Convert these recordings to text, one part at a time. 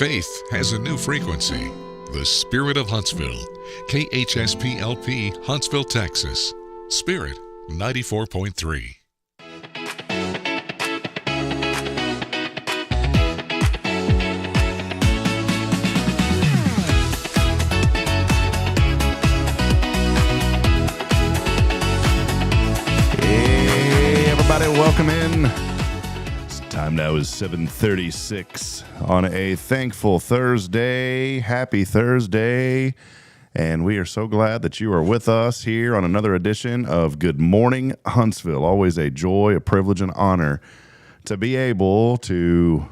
Faith has a new frequency. The Spirit of Huntsville. KHSPLP, Huntsville, Texas. Spirit 94.3. Hey, everybody, welcome in. Time now is 7:36 on a thankful Thursday. Happy Thursday. And we are so glad that you are with us here on another edition of Good Morning Huntsville. Always a joy, a privilege, and honor to be able to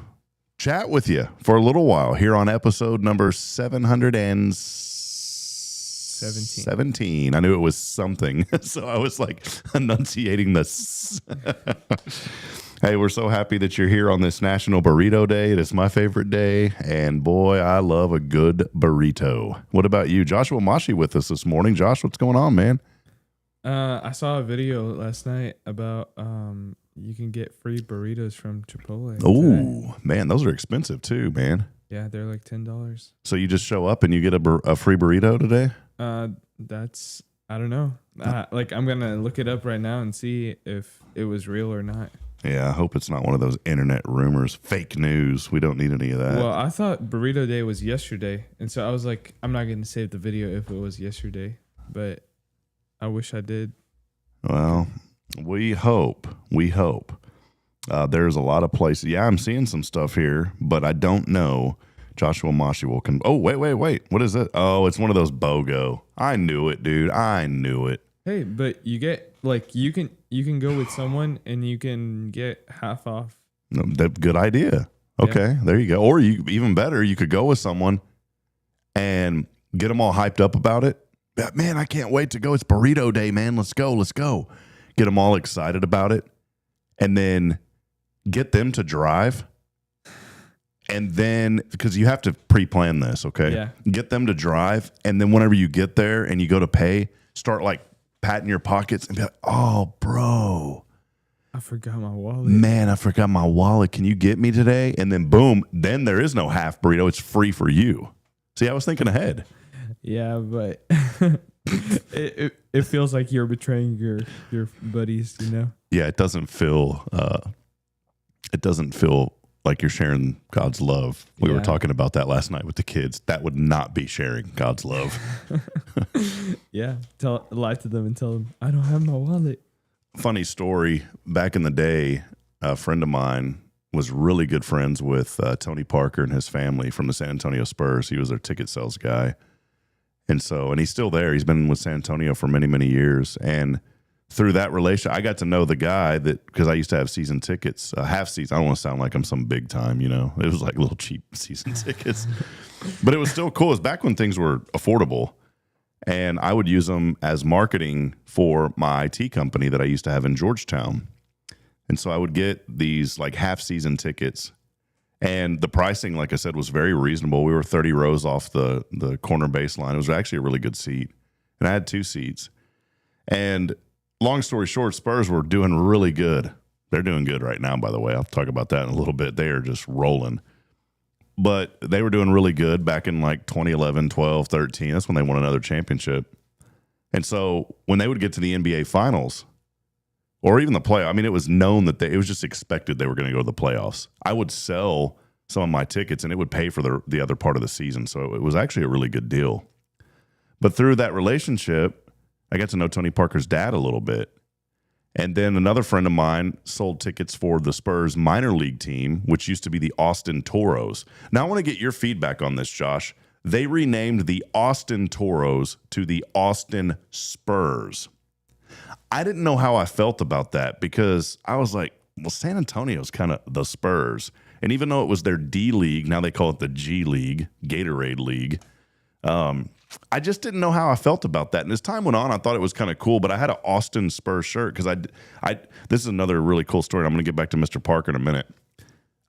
chat with you for a little while here on episode number 717. I knew it was something, so I was like enunciating this. Hey, we're so happy that you're here on this National Burrito Day. It is my favorite day, and boy, I love a good burrito. What about you? Joshua Mashi with us this morning. Josh, what's going on, man? I saw a video last night about you can get free burritos from Chipotle. Oh, man, those are expensive too, man. Yeah, they're like $10. So you just show up and you get a free burrito today? That's, I don't know. I'm going to look it up right now and see if it was real or not. Yeah, I hope it's not one of those internet rumors, fake news. We don't need any of that. Well, I thought Burrito Day was yesterday, and so I was like, I'm not going to save the video if it was yesterday, but I wish I did. Well, we hope. There's a lot of places. Yeah, I'm seeing some stuff here, but I don't know. Joshua Mashi will Oh, wait. What is it? Oh, it's one of those BOGO. I knew it, dude. I knew it. Hey, but you get you can go with someone and you can get half off. No, good idea. Okay, yeah. There you go. Or even better, you could go with someone and get them all hyped up about it. Man, I can't wait to go. It's Burrito Day, man. Let's go. Get them all excited about it, and then get them to drive. And then, because you have to pre-plan this, okay? Yeah. Get them to drive, and then whenever you get there and you go to pay, start like patting your pockets and be like, oh, bro. I forgot my wallet. Man, I forgot my wallet. Can you get me today? And then boom, then there is no half burrito. It's free for you. See, I was thinking ahead. Yeah, but it feels like you're betraying your buddies, you know? Yeah, it doesn't feel like you're sharing God's love. We were talking about that last night with the kids. That would not be sharing God's love. Yeah. Lie to them and tell them, I don't have my wallet. Funny story. Back in the day, a friend of mine was really good friends with Tony Parker and his family from the San Antonio Spurs. He was their ticket sales guy. And he's still there. He's been with San Antonio for many, many years. And through that relation, I got to know the guy because I used to have season tickets, half season. I don't want to sound like I'm some big time, you know. It was like little cheap season tickets. But it was still cool. It was back when things were affordable. And I would use them as marketing for my IT company that I used to have in Georgetown. And so I would get these like half season tickets. And the pricing, like I said, was very reasonable. We were 30 rows off the corner baseline. It was actually a really good seat. And I had 2 seats. And long story short, Spurs were doing really good. They're doing good right now, by the way. I'll talk about that in a little bit. They are just rolling. But they were doing really good back in like 2011, 12, 13. That's when they won another championship. And so when they would get to the NBA Finals or even the playoffs, I mean, it was known that it was just expected they were going to go to the playoffs. I would sell some of my tickets and it would pay for the other part of the season. So it was actually a really good deal. But through that relationship, I got to know Tony Parker's dad a little bit. And then another friend of mine sold tickets for the Spurs minor league team, which used to be the Austin Toros. Now, I want to get your feedback on this, Josh. They renamed the Austin Toros to the Austin Spurs. I didn't know how I felt about that because I was like, well, San Antonio's kind of the Spurs. And even though it was their D League, now they call it the G League, Gatorade League. I just didn't know how I felt about that. And as time went on, I thought it was kind of cool, but I had an Austin Spurs shirt because this is another really cool story. I'm going to get back to Mr. Parker in a minute.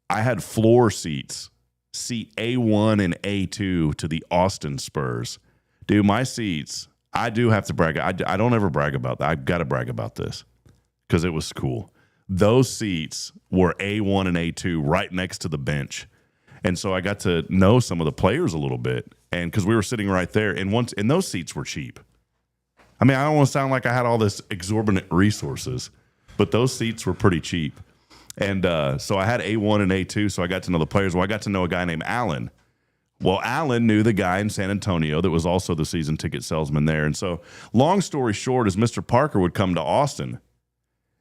I had floor seats, seat A1 and A2 to the Austin Spurs. Dude, my seats, I do have to brag. I don't ever brag about that. I've got to brag about this because it was cool. Those seats were A1 and A2 right next to the bench. And so I got to know some of the players a little bit. And because we were sitting right there, and those seats were cheap. I mean, I don't want to sound like I had all this exorbitant resources, but those seats were pretty cheap. And so I had A1 and A2, so I got to know the players. Well, I got to know a guy named Alan. Well, Alan knew the guy in San Antonio that was also the season ticket salesman there. And so long story short is Mr. Parker would come to Austin.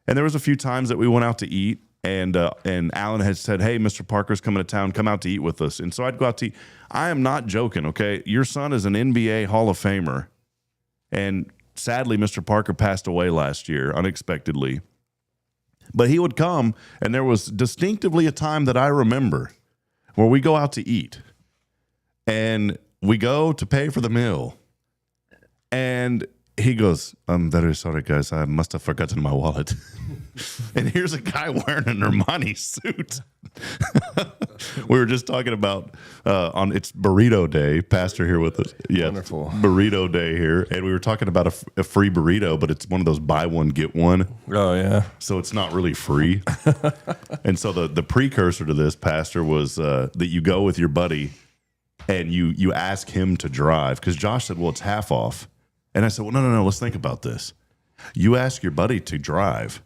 And there was a few times that we went out to eat, and Alan had said, hey, Mr. Parker's coming to town, come out to eat with us. And so I'd go out to eat. I am not joking, okay? Your son is an NBA Hall of Famer. And sadly, Mr. Parker passed away last year unexpectedly. But he would come, and there was distinctively a time that I remember where we go out to eat. And we go to pay for the meal. And he goes, I'm very sorry, guys. I must have forgotten my wallet. And here's a guy wearing an Armani suit. We were just talking about it's Burrito Day. Pastor here with us. Yeah, wonderful. Burrito Day here. And we were talking about a free burrito, but it's one of those buy one, get one. Oh, yeah. So it's not really free. And so the precursor to this, Pastor, was that you go with your buddy and you ask him to drive. Because Josh said, well, it's half off. And I said, well, no, let's think about this. You ask your buddy to drive,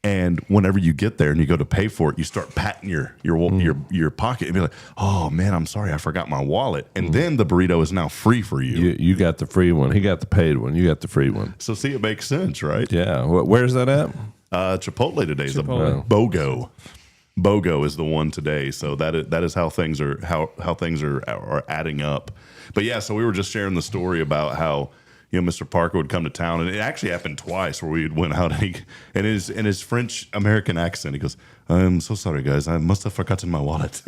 and whenever you get there and you go to pay for it, you start patting your pocket and be like, oh, man, I'm sorry, I forgot my wallet. And then the burrito is now free for you. You got the free one. He got the paid one. You got the free one. So see, it makes sense, right? Yeah. Where's that at? Chipotle today is a Chipotle. BOGO. BOGO is the one today. So that is how things are how things are adding up. But yeah, so we were just sharing the story about how, you know, Mr. Parker would come to town, and it actually happened twice where we went out and in his French American accent, he goes, I'm so sorry, guys, I must have forgotten my wallet.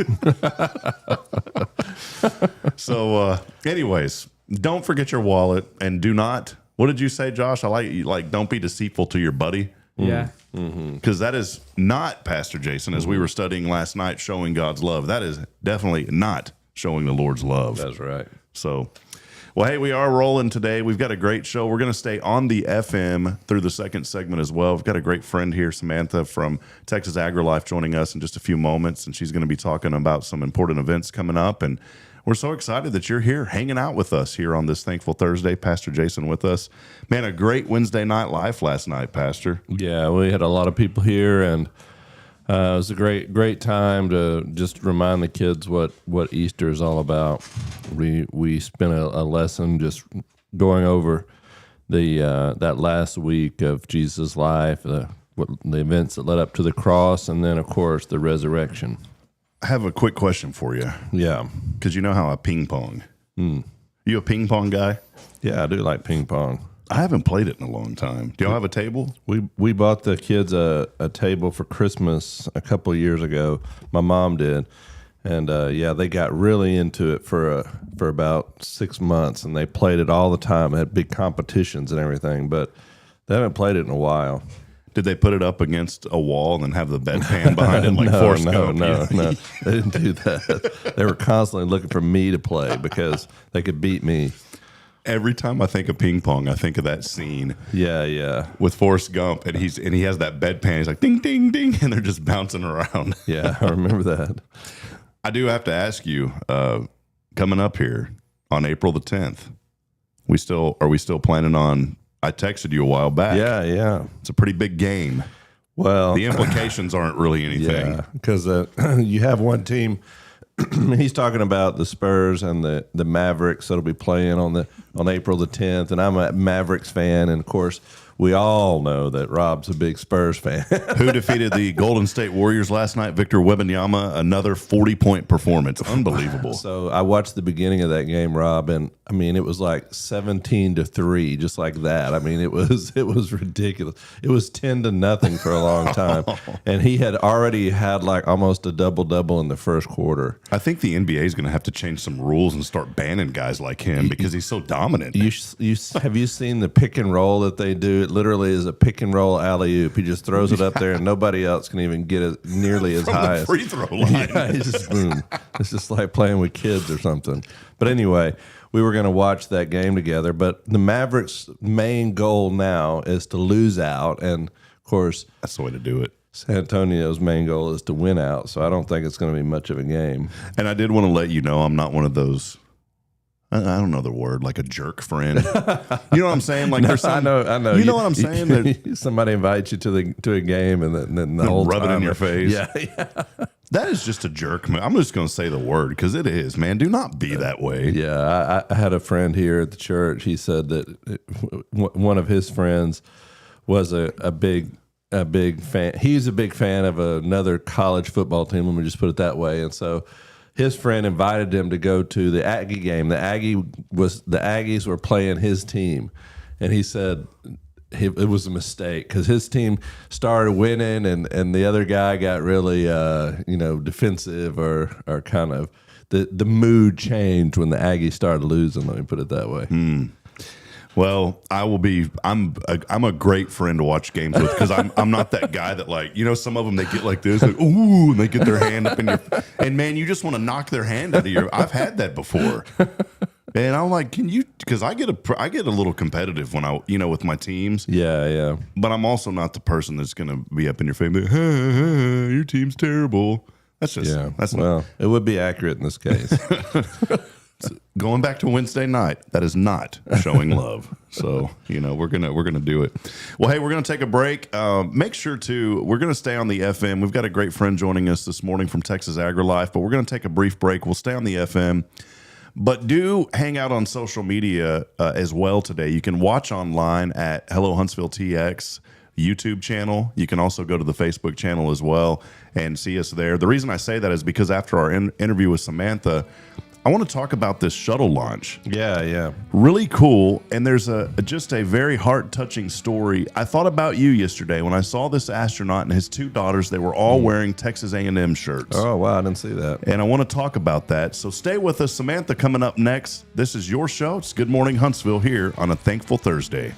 So anyways, don't forget your wallet, and do not, what did you say, Josh? I like don't be deceitful to your buddy. Yeah. Because that is not, Pastor Jason, as we were studying last night, showing God's love. That is definitely not showing the Lord's love. That's right. So, well, hey, we are rolling today. We've got a great show. We're going to stay on the FM through the second segment as well. We've got a great friend here, Samantha from Texas AgriLife, joining us in just a few moments, and she's going to be talking about some important events coming up. And we're so excited that you're here hanging out with us here on this Thankful Thursday. Pastor Jason with us. Man, a great Wednesday night life last night, Pastor. Yeah, we had a lot of people here, and it was a great time to just remind the kids what Easter is all about. We spent a lesson just going over that last week of Jesus' life, the events that led up to the cross, and then, of course, the resurrection. I have a quick question for you. Yeah. Because you know how I ping pong. You a ping pong guy? Yeah, I do like ping pong. I haven't played it in a long time. Do y'all have a table? We bought the kids a table for Christmas a couple of years ago. My mom did, and they got really into it for about 6 months, and they played it all the time. They had big competitions and everything, but they haven't played it in a while. Did they put it up against a wall and then have the bedpan behind it like Forrest Gump? No. They didn't do that. They were constantly looking for me to play because they could beat me. Every time I think of ping pong, I think of that scene. Yeah. With Forrest Gump, and he has that bedpan. He's like ding, ding, ding, and they're just bouncing around. Yeah, I remember that. I do have to ask you, coming up here on April the 10th, are we still planning on? I texted you a while back. Yeah. It's a pretty big game. Well, The implications aren't really anything. yeah, because you have one team. He's talking about the Spurs and the Mavericks that'll be playing on April the 10th, and I'm a Mavericks fan, and of course we all know that Rob's a big Spurs fan. Who defeated the Golden State Warriors last night? Victor Wembanyama, another 40-point performance. Unbelievable. So I watched the beginning of that game, Rob, and I mean it was like 17-3, just like that. I mean it was ridiculous. It was 10-0 for a long time, and he had already had like almost a double-double in the first quarter. I think the NBA is going to have to change some rules and start banning guys like him because he's so dominant. Have you seen the pick and roll that they do? It literally is a pick and roll alley-oop. He just throws it up there, and nobody else can even get it nearly as From high. the free throw line. Yeah, he's just boom. It's just like playing with kids or something. But anyway, we were going to watch that game together. But the Mavericks' main goal now is to lose out, and of course, That's the way to do it. San Antonio's main goal is to win out, so I don't think it's going to be much of a game. And I did want to let you know I'm not one of those. I don't know the word, like a jerk friend. You know what I'm saying? Like, No, there's some, I know. You know what I'm saying? That Somebody invites you to a game, and then the whole rub it in time your face. Yeah. That is just a jerk. I'm just going to say the word because it is, man. Do not be that way. Yeah, I had a friend here at the church. He said that one of his friends was a big fan. He's a big fan of another college football team. Let me just put it that way. And so his friend invited him to go to the Aggie game. The Aggies were playing his team, and he said it was a mistake because his team started winning, and the other guy got really defensive or kind of the mood changed when the Aggies started losing. Let me put it that way. Well, I will be. I'm a great friend to watch games with because I'm not that guy that, like, some of them they get like this, like, ooh, and they get their hand up in your, and man, you just want to knock their hand out of your. I've had that before, and I'm like, can you? Because I get a little competitive when I with my teams. Yeah. But I'm also not the person that's gonna be up in your face, like, your team's terrible. That's just it would be accurate in this case. Going back to Wednesday night, that is not showing love. So, we're gonna do it. Well, hey, we're gonna take a break. Make sure we're gonna stay on the FM. We've got a great friend joining us this morning from Texas AgriLife, but we're gonna take a brief break. We'll stay on the FM, but do hang out on social media as well today. You can watch online at Hello Huntsville TX YouTube channel. You can also go to the Facebook channel as well and see us there. The reason I say that is because after our interview with Samantha, I want to talk about this shuttle launch. Yeah. Really cool. And there's just a very heart-touching story. I thought about you yesterday when I saw this astronaut and his two daughters. They were all wearing Texas A&M shirts. Oh, wow. I didn't see that. And I want to talk about that. So stay with us. Samantha coming up next. This is your show. It's Good Morning Huntsville here on a Thankful Thursday.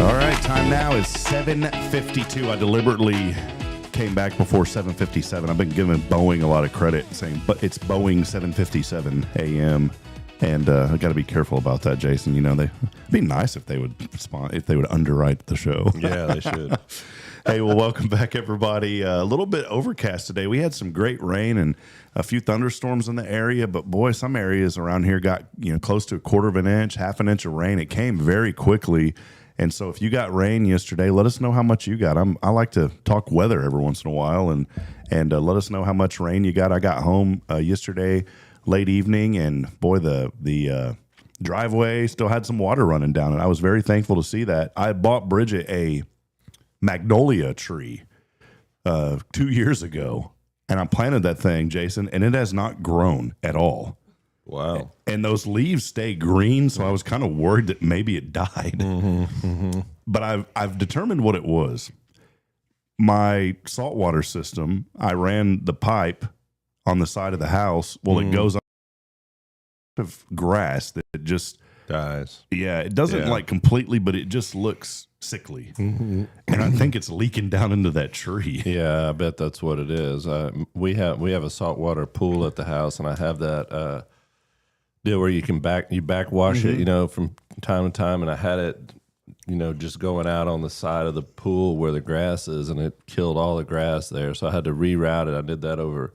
All right, time now is 7:52. I deliberately came back before 7:57. I've been giving Boeing a lot of credit, saying, but it's Boeing 7:57 a.m. And I got to be careful about that, Jason. You know, it'd be nice if they would underwrite the show. Yeah, they should. Hey, well, welcome back, everybody. A little bit overcast today. We had some great rain and a few thunderstorms in the area, but boy, some areas around here got close to a quarter of an inch, half an inch of rain. It came very quickly. And so if you got rain yesterday, let us know how much you got. I like to talk weather every once in a while, and let us know how much rain you got. I got home yesterday late evening, and boy, the driveway still had some water running down, and I was very thankful to see that. I bought Bridget a magnolia tree 2 years ago, and I planted that thing, Jason, and it has not grown at all. Wow. And those leaves stay green, so I was kind of worried that maybe it died. But I've determined what it was. My saltwater system, I ran the pipe on the side of the house. Well, it goes on of grass that it just dies. Yeah, it doesn't like completely, but it just looks sickly. And I think it's leaking down into that tree. Yeah, I bet that's what it is. We have a saltwater pool at the house, and I have that deal where you can backwash it, from time to time. And I had it, just going out on the side of the pool where the grass is, and it killed all the grass there. So I had to reroute it. I did that over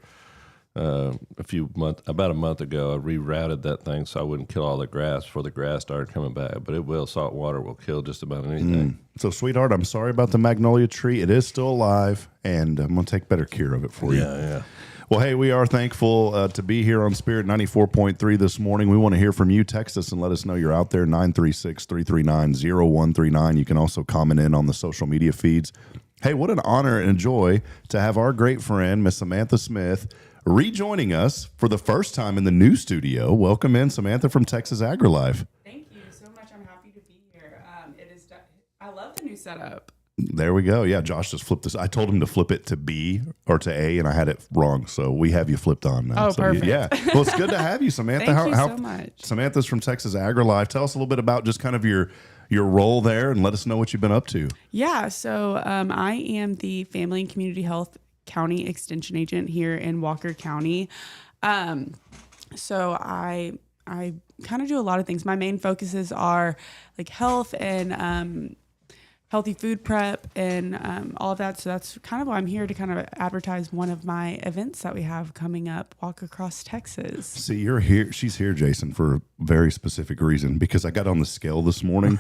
about a month ago. I rerouted that thing so I wouldn't kill all the grass before the grass started coming back. But salt water will kill just about anything. So, sweetheart, I'm sorry about the magnolia tree. It is still alive, and I'm going to take better care of it for you. Yeah. Well, hey, we are thankful to be here on Spirit 94.3 this morning. We want to hear from you. Text us and let us know you're out there, 936-339-0139. You can also comment in on the social media feeds. Hey, what an honor and joy to have our great friend, Miss Samantha Smith, rejoining us for the first time in the new studio. Welcome in, Samantha from Texas AgriLife. Thank you so much. I'm happy to be here. I love the new setup. There we go. Yeah, Josh just flipped this. I told him to flip it to B or to A, and I had it wrong. So we have you flipped on now. Oh, so perfect. Yeah. Well, it's good to have you, Samantha. Thank you so much. Samantha's from Texas AgriLife. Tell us a little bit about just kind of your role there, and let us know what you've been up to. Yeah. So I am the Family and Community Health County Extension Agent here in Walker County. So I kind of do a lot of things. My main focuses are like health and healthy food prep and all of that. So that's kind of why I'm here, to kind of advertise one of my events that we have coming up, Walk Across Texas. See, you're here. She's here, Jason, for a very specific reason, because I got on the scale this morning.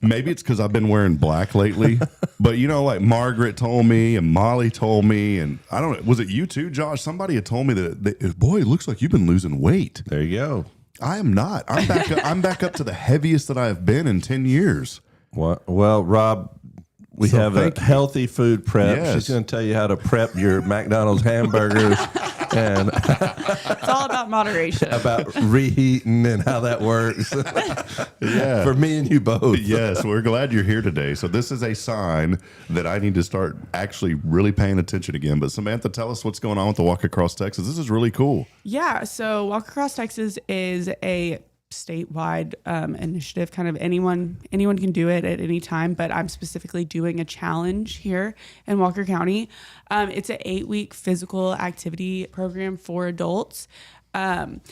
Maybe it's because I've been wearing black lately, but like Margaret told me and Molly told me, and I don't know, was it you too, Josh? Somebody had told me that boy, it looks like you've been losing weight. There you go. I am not. I'm back up to the heaviest that I have been in 10 years. Well, Rob, we have a healthy food prep. Yes. She's going to tell you how to prep your McDonald's hamburgers and It's all about moderation. about reheating and how that works. Yeah. For me and you both. Yes, we're glad you're here today. So this is a sign that I need to start actually really paying attention again. But Samantha, tell us what's going on with the Walk Across Texas. This is really cool. Yeah. So Walk Across Texas is a statewide initiative. Kind of anyone can do it at any time, but I'm specifically doing a challenge here in Walker County. It's an 8-week physical activity program for adults. And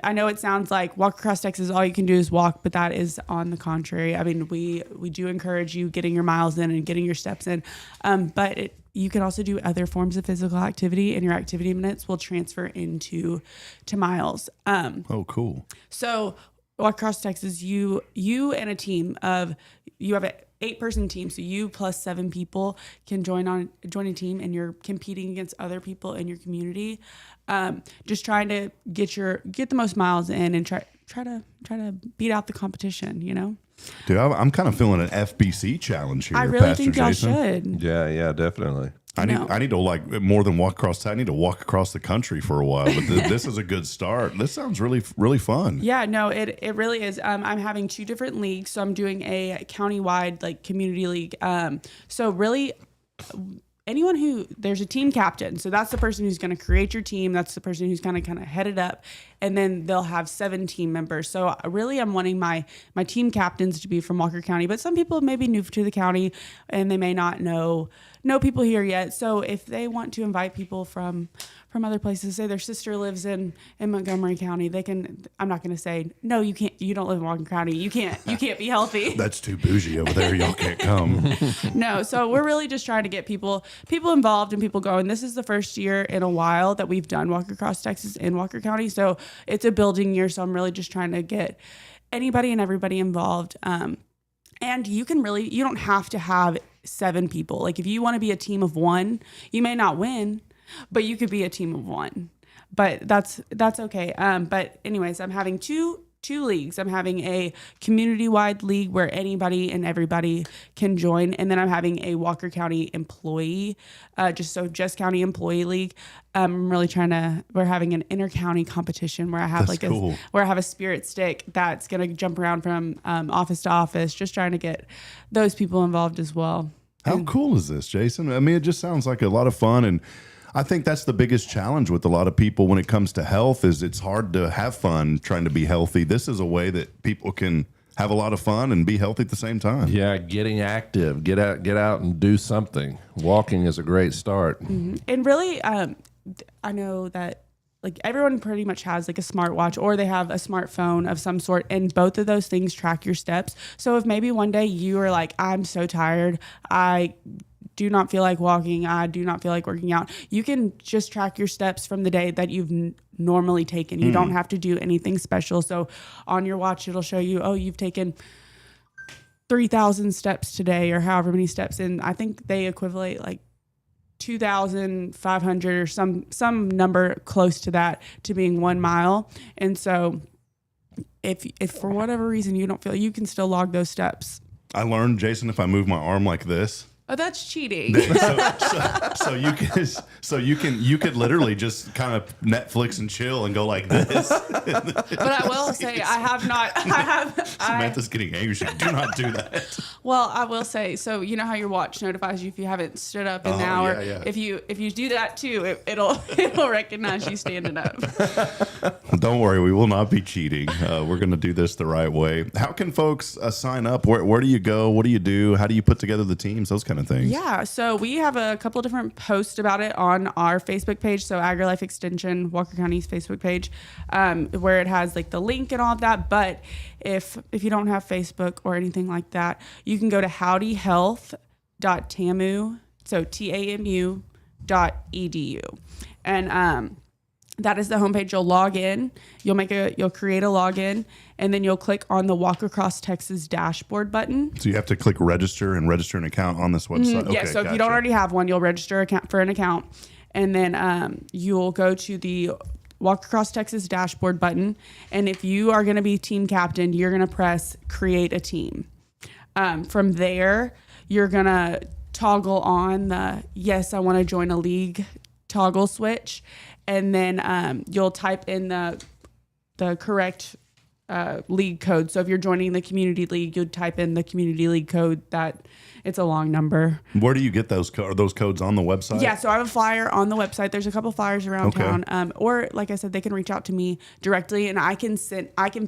I know it sounds like Walk Across Texas, all you can do is walk, but that is on the contrary. I mean, we do encourage you getting your miles in and getting your steps in, but you can also do other forms of physical activity, and your activity minutes will transfer into miles. Oh, cool. So Walk Across Texas, you and a team you have an 8-person team. So you plus 7 people can join a team, and you're competing against other people in your community. Just trying to get the most miles in and try to beat out the competition, Dude, I'm kind of feeling an FBC challenge here. I really Pastor think y'all Jason. should. Yeah, definitely. I need to more than walk across. I need to walk across the country for a while. But this is a good start. This sounds really, really fun. Yeah, no, it really is. I'm having 2 different leagues. So I'm doing a countywide community league. So really, there's a team captain. So that's the person who's going to create your team. That's the person who's going to kind of head it up. and then they'll have 7 team members. So really I'm wanting my team captains to be from Walker County, but some people may be new to the county and they may not know people here yet. So if they want to invite people from other places, say their sister lives in Montgomery County, they can. I'm not going to say no. You can't. You don't live in Walker County. You can't be healthy. That's too bougie over there. Y'all can't come. No. So we're really just trying to get people involved and people going. This is the first year in a while that we've done Walk Across Texas in Walker County. So it's a building year. So I'm really just trying to get anybody and everybody involved. And you don't have to have 7 people. Like if you want to be a team of 1, you may not win, but you could be a team of 1. But that's okay. But anyways, I'm having two leagues. I'm having a community-wide league where anybody and everybody can join, and then I'm having a Walker County employee, just county employee league. I'm really we're having an inter-county competition where I have where I have a spirit stick that's gonna jump around from office to office, just trying to get those people involved as well. How cool is this, Jason? I mean, it just sounds like a lot of fun, and I think that's the biggest challenge with a lot of people when it comes to health is it's hard to have fun trying to be healthy. This is a way that people can have a lot of fun and be healthy at the same time. Yeah, getting active, get out and do something. Walking is a great start. Mm-hmm. And really, I know that like everyone pretty much has like a smartwatch or they have a smartphone of some sort, and both of those things track your steps. So if maybe one day you are like, I'm so tired, I do not feel like walking, I do not feel like working out, you can just track your steps from the day that you've normally taken. You don't have to do anything special. So on your watch, it'll show you, oh, you've taken 3,000 steps today or however many steps. And I think they equivalent like 2,500 or some number close to that to being 1 mile. And so if for whatever reason you don't feel, you can still log those steps. I learned, Jason, if I move my arm like this, oh, that's cheating. So you could literally just kind of Netflix and chill and go like this. But I will say I have not. Samantha's getting angry. She's like, do not do that. Well, I will say, so you know how your watch notifies you if you haven't stood up in an hour. Yeah. If you do that too, it'll recognize you standing up. Don't worry, we will not be cheating. We're going to do this the right way. How can folks sign up? Where do you go? What do you do? How do you put together the teams? Those kind of things. Yeah, so we have a couple of different posts about it on our Facebook page. So AgriLife Extension, Walker County's Facebook page, where it has like the link and all of that. But if you don't have Facebook or anything like that, you can go to howdyhealth.tamu, so tamu.edu. And that is the homepage. You'll log in, you'll create a login, and then you'll click on the Walk Across Texas dashboard button. So you have to click register and register an account on this website. Mm-hmm. Yeah, so if you don't already have one, you'll register for an account, and then you'll go to the Walk Across Texas dashboard button. And if you are going to be team captain, you're going to press create a team. From there, you're going to toggle on the yes, I want to join a league toggle switch. And then you'll type in the correct league code. So if you're joining the community league, you'd type in the community league code. That it's a long number. Where do you get those? Are those codes on the website? Yeah, so I have a flyer on the website. There's a couple flyers around town. Or like I said, they can reach out to me directly, and I can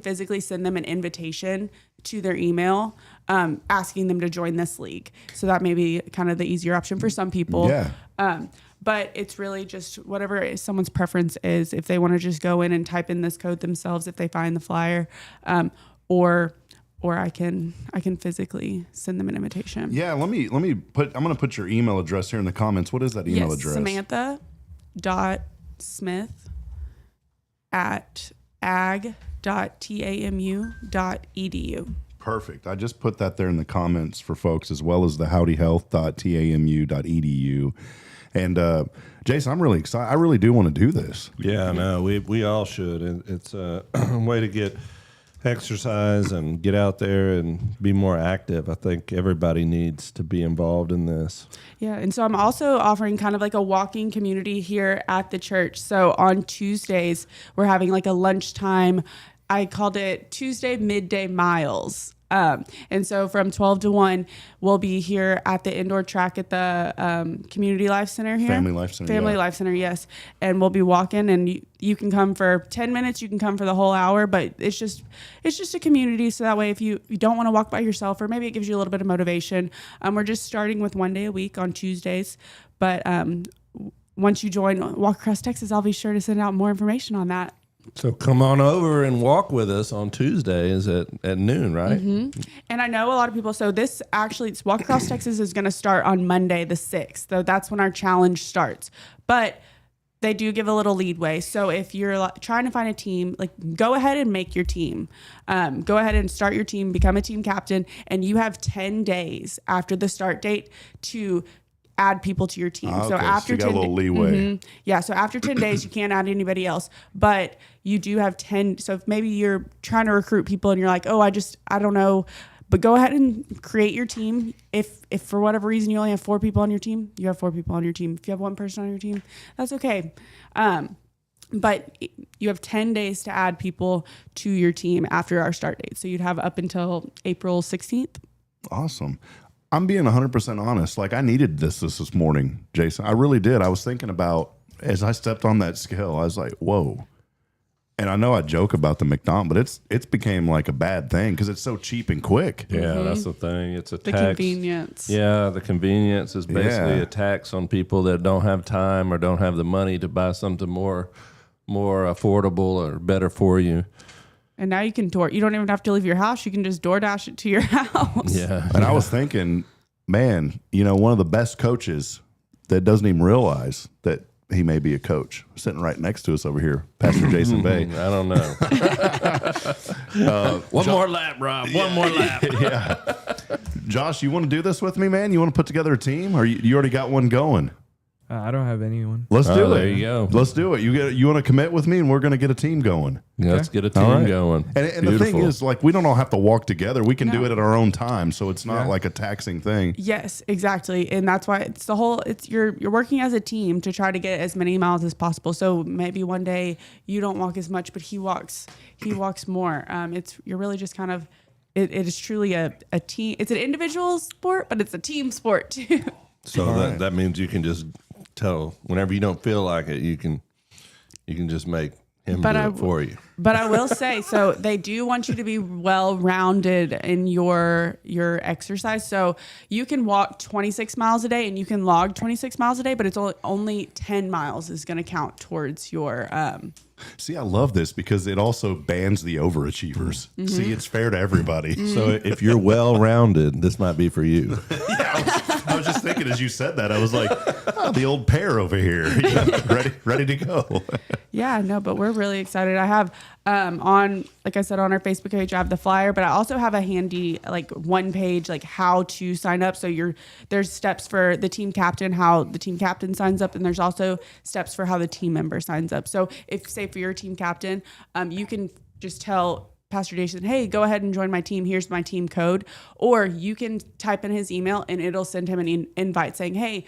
physically send them an invitation to their email, asking them to join this league. So that may be kind of the easier option for some people. Yeah. But it's really just whatever someone's preference is. If they want to just go in and type in this code themselves, if they find the flyer, or I can physically send them an invitation. Yeah, let me put. I'm going to put your email address here in the comments. What is that email address? Samantha.smith@ag.tamu.edu. Perfect. I just put that there in the comments for folks, as well as the howdyhealth.tamu.edu. And Jason, I'm really excited. I really do want to do this. Yeah, no, we all should. And it's a way to get exercise and get out there and be more active. I think everybody needs to be involved in this. Yeah, and so I'm also offering kind of like a walking community here at the church. So on Tuesdays, we're having like a lunchtime. I called it Tuesday Midday Miles. And so from 12 to 1, we'll be here at the indoor track at the Community Life Center here. Family Life Center. Family Life Center, yes. And we'll be walking, and you can come for 10 minutes, you can come for the whole hour, but it's just a community. So that way, if you don't want to walk by yourself, or maybe it gives you a little bit of motivation, we're just starting with 1 day a week on Tuesdays. But once you join Walk Across Texas, I'll be sure to send out more information on that. So come on over and walk with us on Tuesdays at noon, right? Mm-hmm. And I know a lot of people, so this actually, it's Walk Across Texas is going to start on Monday the 6th. So that's when our challenge starts. But they do give a little leadway. So if you're trying to find a team, like, go ahead and make your team. Go ahead and start your team, become a team captain, and you have 10 days after the start date to add people to your team. Okay. So after you got 10 a little leeway. Yeah, so after 10 days, you can't add anybody else, but you do have 10. So if maybe you're trying to recruit people and you're like, oh, I don't know, but go ahead and create your team. If for whatever reason you only have 4 people on your team, you have 4 people on your team. If you have 1 person on your team, that's okay. But you have 10 days to add people to your team after our start date. So you'd have up until April 16th. Awesome. I'm being 100% honest. Like, I needed this morning, Jason. I really did. I was thinking about, as I stepped on that scale, I was like, whoa. And I know I joke about the McDonald's, but it's became like a bad thing because it's so cheap and quick. Yeah, that's the thing. It's a The tax. convenience. Yeah, the convenience is basically Yeah. a tax on people that don't have time or don't have the money to buy something more affordable or better for you. And now you can you don't even have to leave your house. You can just DoorDash it to your house. Yeah. And I was thinking, man, one of the best coaches that doesn't even realize that he may be a coach, sitting right next to us over here, Pastor Jason Bay. I don't know. One more lap, Rob. One more lap. Yeah. Josh, you want to do this with me, man? You want to put together a team, or you already got one going? I don't have anyone. Let's do it. There you go. Let's do it. You want to commit with me, and we're going to get a team going. Yeah, let's get a team All right. going. And the thing is, like, we don't all have to walk together. We can do No. it at our own time, so it's not like a taxing thing. Yes, exactly. And that's why you're working as a team to try to get as many miles as possible. So maybe one day you don't walk as much, but he walks more. You're really just kind of, it is truly a team. It's an individual sport, but it's a team sport too. So that means you can just tell whenever you don't feel like it, you can just make him do it for you. But I will say, so they do want you to be well-rounded in your exercise. So you can walk 26 miles a day and you can log 26 miles a day, but it's only 10 miles is going to count towards your See, I love this because it also bans the overachievers. Mm-hmm. See, it's fair to everybody. So if you're well-rounded, this might be for you. I was just thinking as you said that, I was like, oh, the old pair over here, ready to go. Yeah, no, but we're really excited. I have like I said, on our Facebook page, I have the flyer, but I also have a handy, like, 1-page, like, how to sign up. So there's steps for the team captain, how the team captain signs up, and there's also steps for how the team member signs up. So if, say, for your team captain, you can just tell Pastor Jason, hey, go ahead and join my team. Here's my team code. Or you can type in his email and it'll send him an invite saying, hey,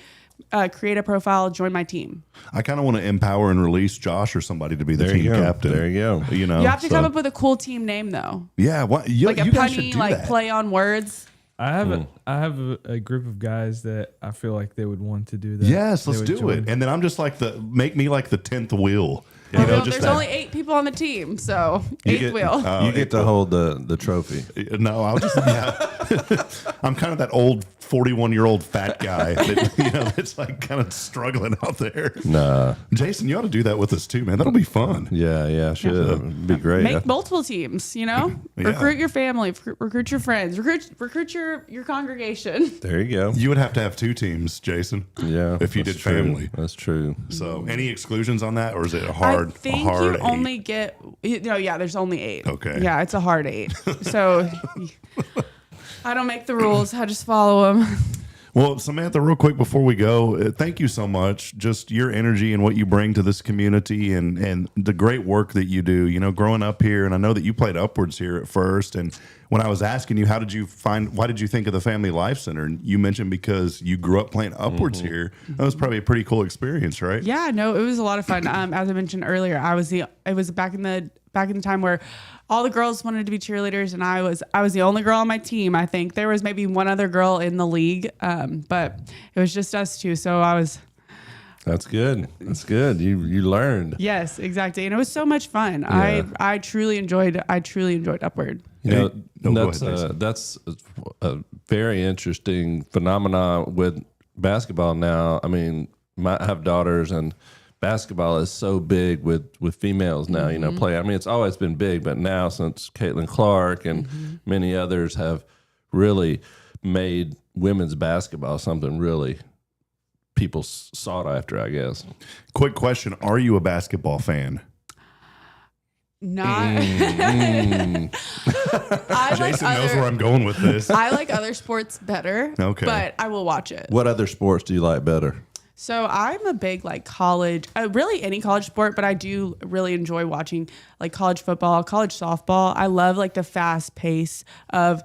create a profile, join my team. I kind of want to empower and release Josh or somebody to be the There team you go. captain. There you go. You know, You have to come up with a cool team name, though. Yeah, what you, Like a you guys should punny, do like that. play on words. I have a group of guys that I feel like they would want to do that. Yes, They let's would do join. it. And then I'm just like make me like the 10th wheel. You Well, know, just there's that. only 8 people on the team, so You 8th get- wheel. You get to hold the trophy. No, I'll just I'm kind of that old 41-year-old fat guy that that's like kind of struggling out there. Nah. Jason, you ought to do that with us too, man. That'll be fun. Yeah, should. It'd be great. Make multiple teams, Yeah. Recruit your family, recruit your friends, recruit your congregation. There you go. You would have to have 2 teams, Jason. Yeah. If you that's did true. family. That's true. So, any exclusions on that, or is it a hard? I think a hard you only get there's only 8. Okay. Yeah, it's a hard 8. So I don't make the rules. I just follow them. Well, Samantha, real quick before we go, thank you so much. Just your energy and what you bring to this community and the great work that you do. You know, growing up here, and I know that you played upwards here at first, and when I was asking you, why did you think of the Family Life Center? And you mentioned because you grew up playing upwards here. That was probably a pretty cool experience, right? Yeah, no, it was a lot of fun. As I mentioned earlier, it was back in the time where all the girls wanted to be cheerleaders, and I was the only girl on my team. I think there was maybe one other girl in the league, but it was just us two. So I was. That's good. That's good. You learned. Yes, exactly, and it was so much fun. Yeah. I truly enjoyed Upward. You know, go ahead, that's a very interesting phenomenon with basketball now. I mean, I have daughters, and basketball is so big with females now. You know, play. I mean, it's always been big, but now since Caitlin Clark and many others have really made women's basketball something really people sought after, I guess. Quick question. Are you a basketball fan? Not. Jason knows where I'm going with this. I like other sports better. Okay. But I will watch it. What other sports do you like better? So I'm a big college, really any college sport, but I do really enjoy watching college football, college softball. I love the fast pace of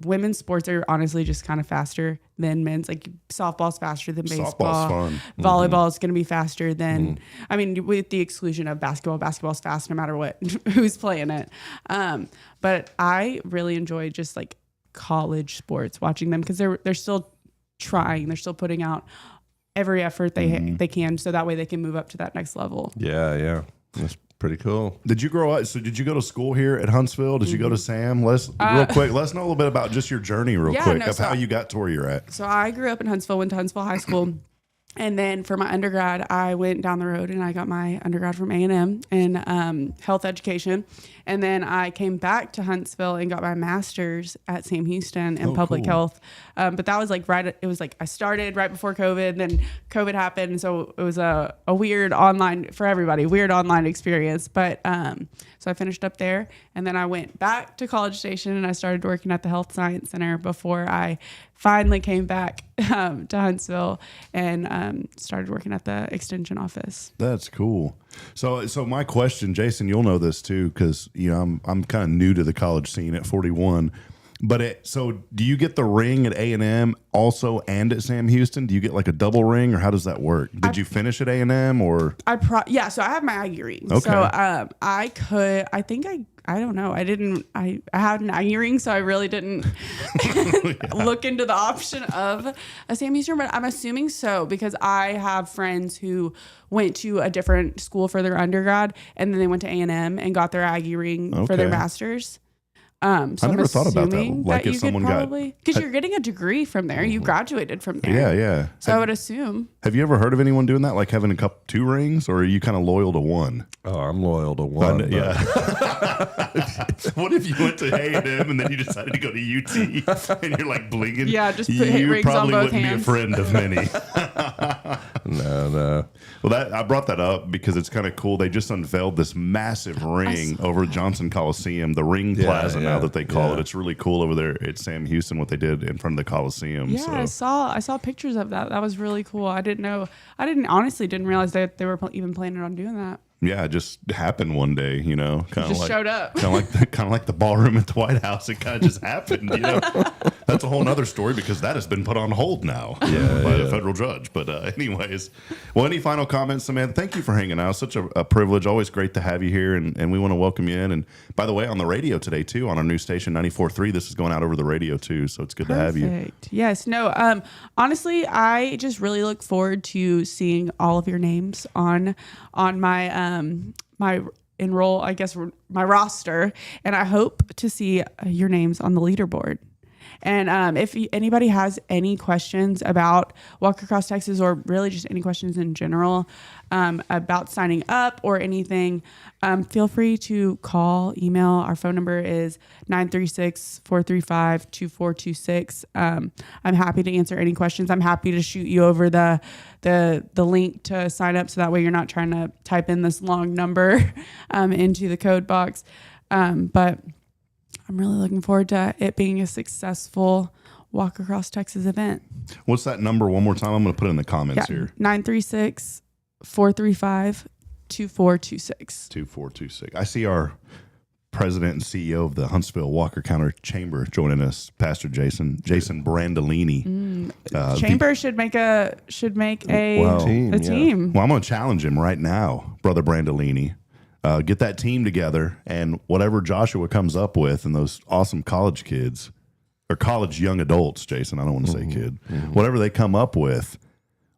women's sports are honestly just kind of faster than men's. Softball's faster than baseball. Softball's fun. Volleyball is going to be faster than, I mean, with the exclusion of basketball. Basketball's fast no matter what, who's playing it. But I really enjoy just college sports, watching them because they're still trying. They're still putting out every effort they can, so that way they can move up to that next level. Yeah. That's pretty cool. Did you grow up? So did you go to school here at Huntsville? Did you go to Sam? Real quick, let's know a little bit about just your journey how you got to where you're at. So I grew up in Huntsville, went to Huntsville High School. And then for my undergrad, I went down the road and I got my undergrad from A&M in health education. And then I came back to Huntsville and got my master's at Sam Houston in public health. But that was I started right before COVID, then COVID happened. And so it was a weird online, for everybody, weird online experience. But so I finished up there, and then I went back to College Station and I started working at the Health Science Center before I finally came back to Huntsville and started working at the extension office. That's cool. So my question, Jason, you'll know this too, because I'm kind of new to the college scene at 41. But so do you get the ring at A&M also and at Sam Houston? Do you get a double ring, or how does that work? Did you finish at A&M or? So I have my Aggie ring. Okay. So I don't know. I had an Aggie ring, so I really didn't look into the option of a Sam Houston, but I'm assuming so because I have friends who went to a different school for their undergrad and then they went to A&M and got their Aggie ring for their master's. So I never thought about that. Like if someone because you're getting a degree from there, you graduated from there. Yeah. So I would assume. Have you ever heard of anyone doing that, like having two rings, or are you kind of loyal to one? Oh, I'm loyal to one. Yeah. What if you went to A&M and then you decided to go to UT and you're blinging? Yeah, just put rings on both hands. Be a friend of many. No. Well, I brought that up because it's kind of cool. They just unveiled this massive ring over at Johnson Coliseum, the Ring Plaza now that they call it. It's really cool over there at Sam Houston what they did in front of the Coliseum. Yeah, so. I saw pictures of that. That was really cool. I didn't realize that they were even planning on doing that. Yeah, it just happened one day, kind of showed up. Kind of like the ballroom at the White House. It kind of just happened, That's a whole nother story because that has been put on hold now by a federal judge. But anyways, any final comments, Samantha? Thank you for hanging out. Such a privilege. Always great to have you here, and we want to welcome you in. And by the way, on the radio today too, on our new station 94.3, this is going out over the radio too. So it's good to have you. Perfect. Yes. No. Honestly, I just really look forward to seeing all of your names on my my enroll, I guess, my roster, and I hope to see your names on the leaderboard. And if anybody has any questions about Walk Across Texas, or really just any questions in general about signing up or anything, feel free to call, email. Our phone number is 936-435-2426. I'm happy to answer any questions. I'm happy to shoot you over the link to sign up, so that way you're not trying to type in this long number into the code box. But I'm really looking forward to it being a successful Walk Across Texas event. What's that number one more time? I'm going to put it in the comments here. 936-435-2426. 2426. I see our president and CEO of the Huntsville Walker County Chamber, joining us. Pastor Jason Brandolini. Chamber should make a Well, team. Well, I'm going to challenge him right now, Brother Brandolini. Get that team together, and whatever Joshua comes up with, and those awesome college kids or college young adults, Jason, I don't want to say kid, whatever they come up with,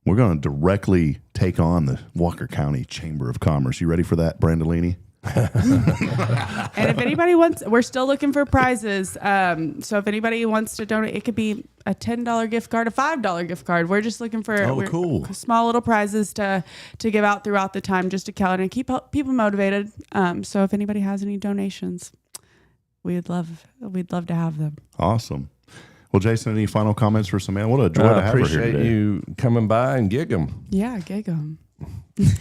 we're going to directly take on the Walker County Chamber of Commerce. You ready for that, Brandolini? And if anybody wants, we're still looking for prizes. So if anybody wants to donate, it could be a $10 gift card, a $5 gift card. We're just looking for cool. small little prizes to give out throughout the time, just to count and keep people motivated. So if anybody has any donations, we'd love to have them. Awesome. Well, Jason, any final comments for Samantha? What a joy to have her here appreciate today. you coming by and gig 'em. Yeah, gig them.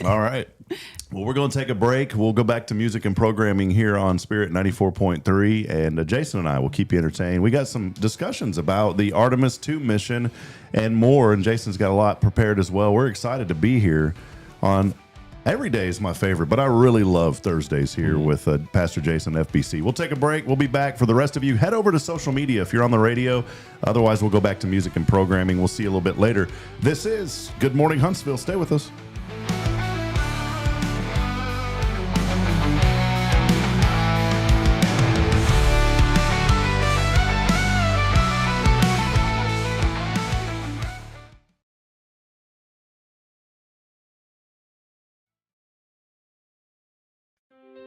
All right. Well, we're going to take a break. We'll go back to music and programming here on Spirit 94.3, and Jason and I will keep you entertained. We got some discussions about the Artemis II mission and more, and Jason's got a lot prepared as well. We're excited to be here on every day is my favorite, but I really love Thursdays here with Pastor Jason, FBC. We'll take a break. We'll be back. For the rest of you, head over to social media if you're on the radio. Otherwise, we'll go back to music and programming. We'll see you a little bit later. This is Good Morning Huntsville. Stay with us.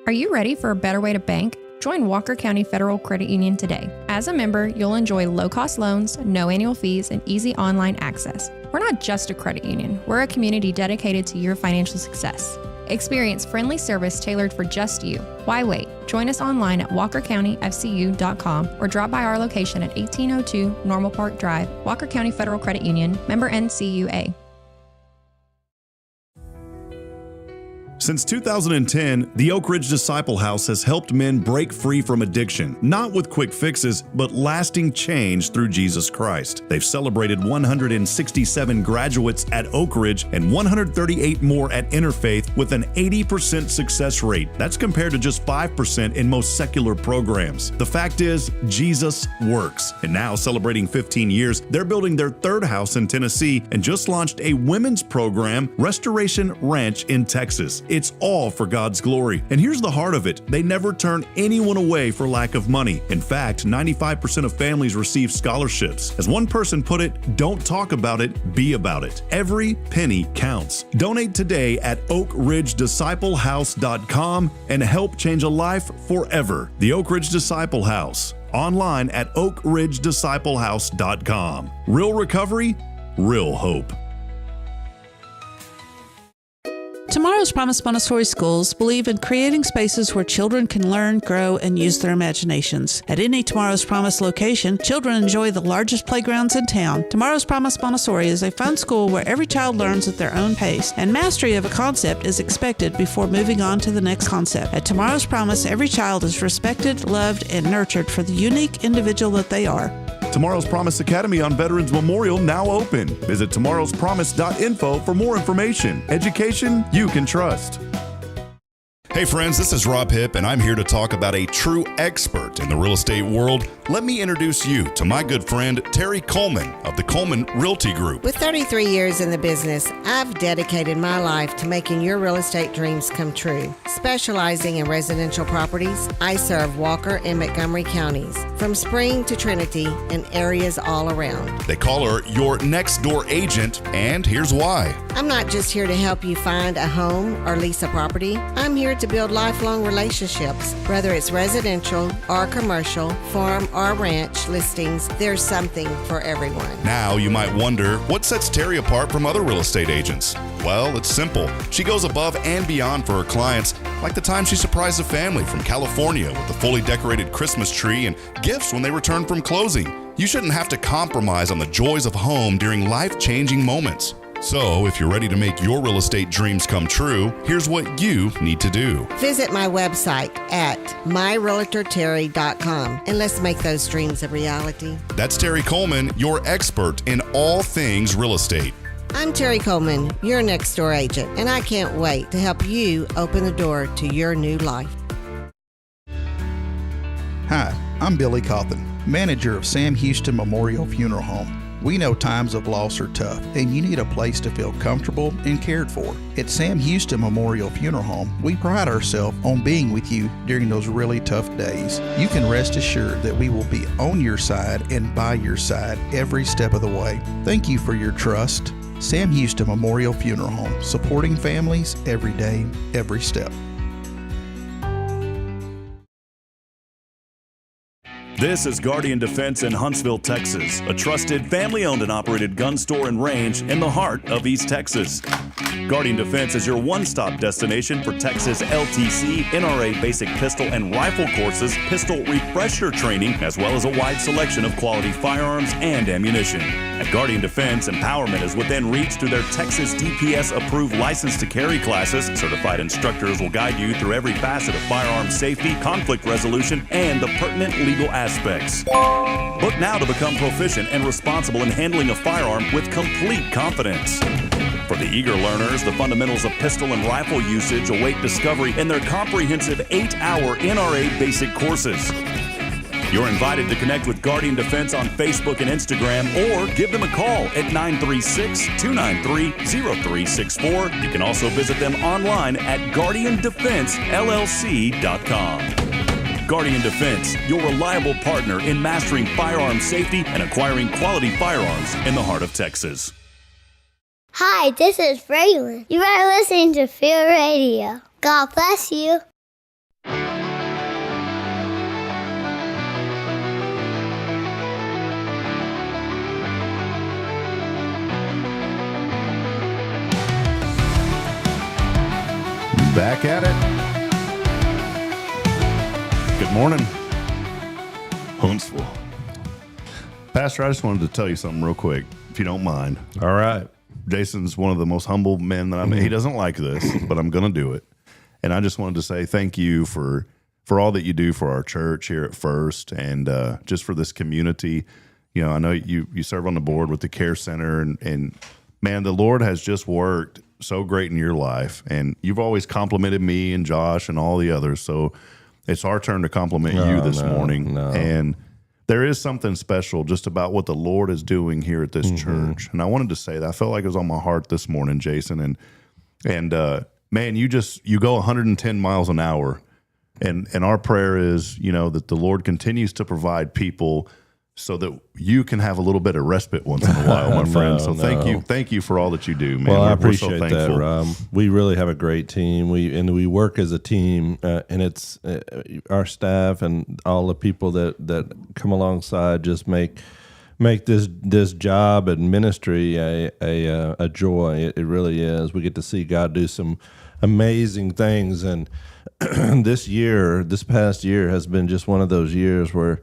Are you ready for a better way to bank? Join Walker County Federal Credit Union today. As a member, you'll enjoy low-cost loans, no annual fees, and easy online access. We're not just a credit union. We're a community dedicated to your financial success. Experience friendly service tailored for just you. Why wait? Join us online at walkercountyfcu.com or drop by our location at 1802 Normal Park Drive, Walker County Federal Credit Union, member NCUA. Since 2010, the Oak Ridge Disciple House has helped men break free from addiction, not with quick fixes, but lasting change through Jesus Christ. They've celebrated 167 graduates at Oak Ridge and 138 more at Interfaith with an 80% success rate. That's compared to just 5% in most secular programs. The fact is, Jesus works. And now, celebrating 15 years, they're building their third house in Tennessee and just launched a women's program, Restoration Ranch in Texas. It's all for God's glory. And here's the heart of it. They never turn anyone away for lack of money. In fact, 95% of families receive scholarships. As one person put it, don't talk about it, be about it. Every penny counts. Donate today at oakridgedisciplehouse.com and help change a life forever. The Oak Ridge Disciple House. Online at oakridgedisciplehouse.com. Real recovery, real hope. Tomorrow's Promise Montessori schools believe in creating spaces where children can learn, grow, and use their imaginations. At any Tomorrow's Promise location, children enjoy the largest playgrounds in town. Tomorrow's Promise Montessori is a fun school where every child learns at their own pace, and mastery of a concept is expected before moving on to the next concept. At Tomorrow's Promise, every child is respected, loved, and nurtured for the unique individual that they are. Tomorrow's Promise Academy on Veterans Memorial now open. Visit tomorrowspromise.info for more information. Education you can trust. Hey friends, this is Rob Hipp, and I'm here to talk about a true expert in the real estate world. Let me introduce you to my good friend, Terry Coleman of the Coleman Realty Group. With 33 years in the business, I've dedicated my life to making your real estate dreams come true. Specializing in residential properties, I serve Walker and Montgomery counties, from Spring to Trinity and areas all around. They call her your next door agent, and here's why. I'm not just here to help you find a home or lease a property. I'm here to build lifelong relationships. Whether it's residential or commercial, farm or ranch listings, there's something for everyone. Now you might wonder, what sets Terry apart from other real estate agents? Well, it's simple. She goes above and beyond for her clients, like the time she surprised a family from California with a fully decorated Christmas tree and gifts when they returned from closing. You shouldn't have to compromise on the joys of home during life-changing moments. So, if you're ready to make your real estate dreams come true, here's what you need to do. Visit my website at myrealtorterry.com and let's make those dreams a reality. That's Terry Coleman, your expert in all things real estate. I'm Terry Coleman, your next door agent, and I can't wait to help you open the door to your new life. Hi, I'm Billy Cawthon, manager of Sam Houston Memorial Funeral Home. We know times of loss are tough, and you need a place to feel comfortable and cared for. At Sam Houston Memorial Funeral Home, we pride ourselves on being with you during those really tough days. You can rest assured that we will be on your side and by your side every step of the way. Thank you for your trust. Sam Houston Memorial Funeral Home, supporting families every day, every step. This is Guardian Defense in Huntsville, Texas, a trusted family-owned and operated gun store and range in the heart of East Texas. Guardian Defense is your one-stop destination for Texas LTC, NRA basic pistol and rifle courses, pistol refresher training, as well as a wide selection of quality firearms and ammunition. At Guardian Defense, empowerment is within reach through their Texas DPS-approved license to carry classes. Certified instructors will guide you through every facet of firearm safety, conflict resolution, and the pertinent legal aspects. Book now to become proficient and responsible in handling a firearm with complete confidence. For the eager learners, the fundamentals of pistol and rifle usage await discovery in their comprehensive 8-hour NRA basic courses. You're invited to connect with Guardian Defense on Facebook and Instagram, or give them a call at 936-293-0364. You can also visit them online at guardiandefensellc.com. Guardian Defense, your reliable partner in mastering firearm safety and acquiring quality firearms in the heart of Texas. Hi, this is Braylon. You are listening to Field Radio. God bless you. Back at it. Good morning, Huntsville. Pastor, I just wanted to tell you something real quick, if you don't mind. All right. Jason's one of the most humble men that I met. He doesn't like this, but I'm going to do it. And I just wanted to say thank you for all that you do for our church here at First, and just for this community. You know, I know you serve on the board with the Care Center, and man, the Lord has just worked so great in your life. And you've always complimented me and Josh and all the others. So it's our turn to compliment you this morning. And there is something special just about what the Lord is doing here at this church. And I wanted to say that. I felt like it was on my heart this morning, Jason. And man, you go 110 miles an hour. And our prayer is, you know, that the Lord continues to provide people so that you can have a little bit of respite once in a while, my friend. So thank you for all that you do, man. Well, I appreciate that, Rob. We really have a great team. We work as a team, and it's our staff and all the people that come alongside just make this job and ministry a joy. It really is. We get to see God do some amazing things, and this past year has been just one of those years where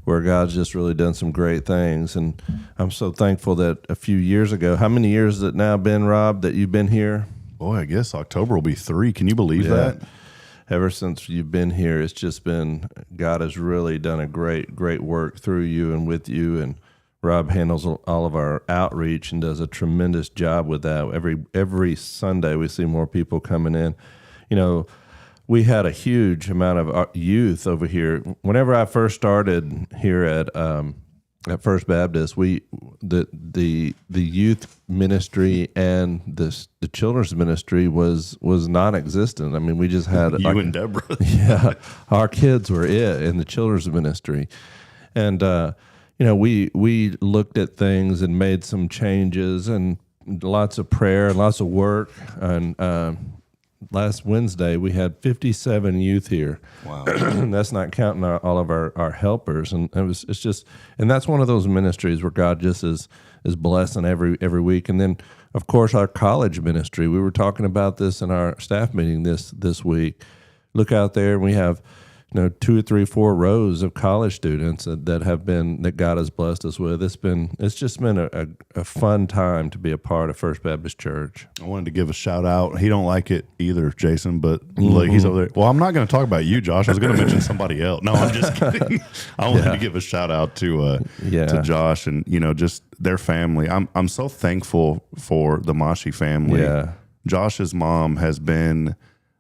God's just really done some great things. And I'm so thankful that a few years ago, how many years has it now been, Rob, that you've been here? Boy, I guess October will be 3. Can you believe that? Ever since you've been here, it's just been, God has really done a great work through you and with you. And Rob handles all of our outreach and does a tremendous job with that. Every Sunday we see more people coming in. You know, we had a huge amount of youth over here. Whenever I first started here at First Baptist, the youth ministry and the children's ministry was non-existent. I mean, we just had and Deborah. Yeah, our kids were it in the children's ministry, and you know, we looked at things and made some changes and lots of prayer and lots of work and. Last Wednesday, we had 57 youth here. Wow. And that's not counting all of our helpers. And and that's one of those ministries where God just is blessing every week. And then, of course, our college ministry. We were talking about this in our staff meeting this week. Look out there, and we have 2 or 3, 4 rows of college students that God has blessed us with. It's just been a fun time to be a part of First Baptist Church. I wanted to give a shout out. He don't like it either, Jason, but like he's over there. Well, I'm not going to talk about you, Josh. I was going to mention somebody else. No, I'm just kidding. I wanted to give a shout out to Josh and just their family. I'm so thankful for the Mashi family. Yeah. Josh's mom has been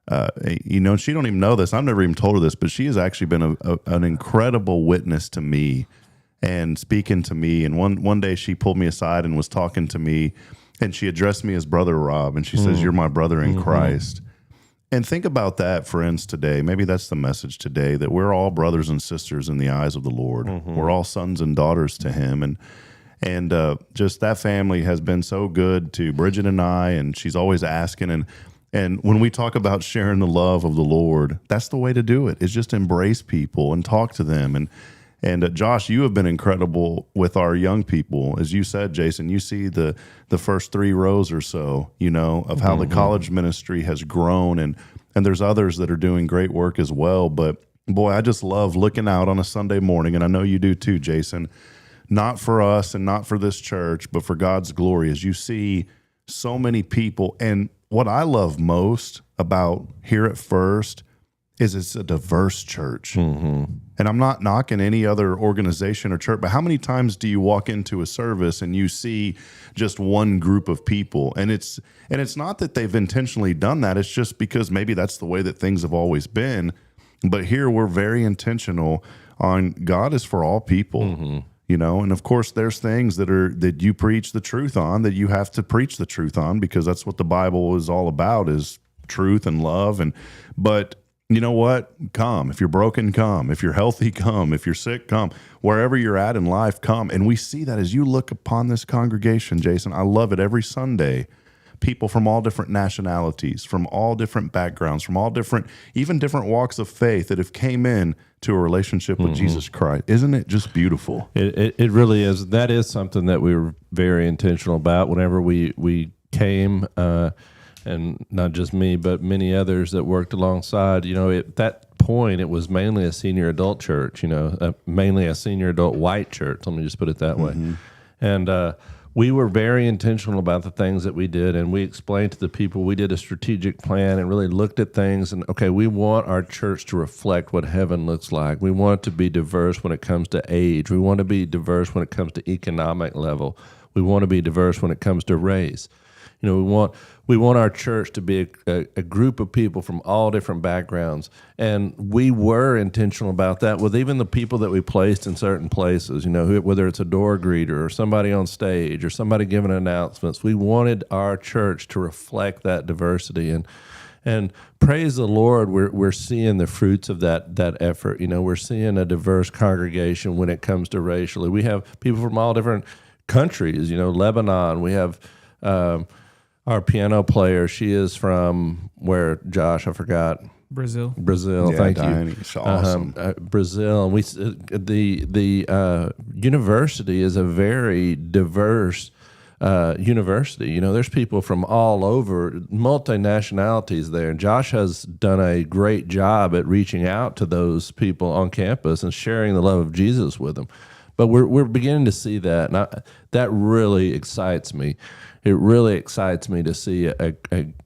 she don't even know this. I've never even told her this, but she has actually been an incredible witness to me and speaking to me. And one day she pulled me aside and was talking to me, and she addressed me as Brother Rob, and she says, "You're my brother in Christ." And think about that, friends, today. Maybe that's the message today, that we're all brothers and sisters in the eyes of the Lord. We're all sons and daughters to him. And just that family has been so good to Bridget and I, and she's always asking. And when we talk about sharing the love of the Lord, that's the way to do it, is just embrace people and talk to them. And Josh, you have been incredible with our young people. As you said, Jason, you see the first 3 rows or so, of how the college ministry has grown. And there's others that are doing great work as well. But boy, I just love looking out on a Sunday morning, and I know you do too, Jason, not for us and not for this church, but for God's glory, as you see so many people. And what I love most about here at First is it's a diverse church. And I'm not knocking any other organization or church, but how many times do you walk into a service and you see just one group of people? And it's not that they've intentionally done that. It's just because maybe that's the way that things have always been. But here we're very intentional on God is for all people. And of course there's things that you preach the truth on, that you have to preach the truth on, because that's what the Bible is all about, is truth and love. But you know what? Come. If you're broken, come. If you're healthy, come. If you're sick, come. Wherever you're at in life, come. And we see that as you look upon this congregation, Jason. I love it every Sunday. People from all different nationalities, from all different backgrounds, from all different walks of faith that have came in to a relationship with Jesus Christ. Isn't it just beautiful? It really is. That is something that we were very intentional about whenever we came, and not just me, but many others that worked alongside. At that point, it was mainly a senior adult church, mainly a senior adult white church. Let me just put it that way. And we were very intentional about the things that we did, and we explained to the people. We did a strategic plan and really looked at things. And okay, we want our church to reflect what heaven looks like. We want it to be diverse when it comes to age. We want to be diverse when it comes to economic level. We want to be diverse when it comes to race. We want our church to be a group of people from all different backgrounds, and we were intentional about that with even the people that we placed in certain places. Whether it's a door greeter or somebody on stage or somebody giving announcements, we wanted our church to reflect that diversity. And praise the Lord, we're seeing the fruits of that effort. We're seeing a diverse congregation when it comes to racially. We have people from all different countries. Lebanon. We have our piano player, she is from where, Josh? I forgot. Brazil. Yeah, thank Diane, you. it's awesome. Brazil. And the university is a very diverse university. There's people from all over, multinationalities there. And Josh has done a great job at reaching out to those people on campus and sharing the love of Jesus with them. But we're beginning to see that, and that really excites me. It really excites me to see a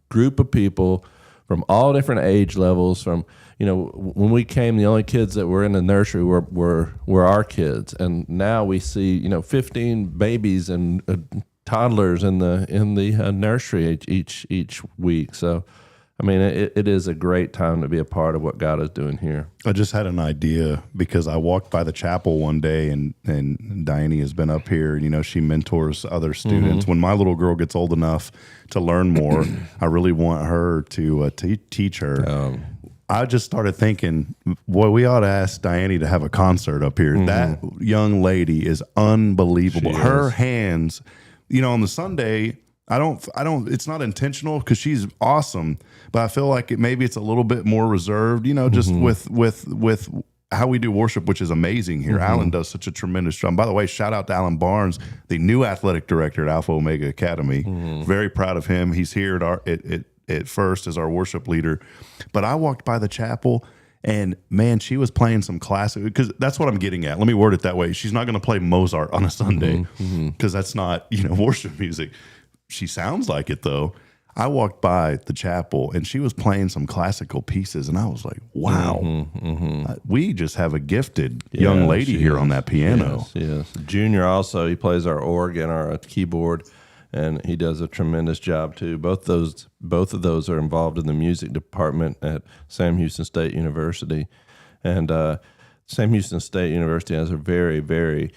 group of people from all different age levels. From when we came, the only kids that were in the nursery were our kids, and now we see 15 babies and toddlers in the nursery each week. So, it is a great time to be a part of what God is doing here. I just had an idea because I walked by the chapel one day, and Diane has been up here. She mentors other students. When my little girl gets old enough to learn more, I really want her to teach her. I just started thinking, boy, we ought to ask Diane to have a concert up here. That young lady is unbelievable. Her hands, on the Sunday, I don't, it's not intentional because she's awesome, but I feel like maybe it's a little bit more reserved, just with how we do worship, which is amazing here. Alan does such a tremendous job. By the way, shout out to Alan Barnes, the new athletic director at Alpha Omega Academy. Very proud of him. He's here at First as our worship leader. But I walked by the chapel, and man, she was playing some classic, because that's what I'm getting at. Let me word it that way. She's not going to play Mozart on a Sunday because that's not, worship music. She sounds like it though. I walked by the chapel and she was playing some classical pieces, and I was like, wow, we just have a gifted young lady here on that piano. Yes. Junior also, he plays our organ, our keyboard, and he does a tremendous job too. Both of those are involved in the music department at Sam Houston State University, and Sam Houston State University has a very, very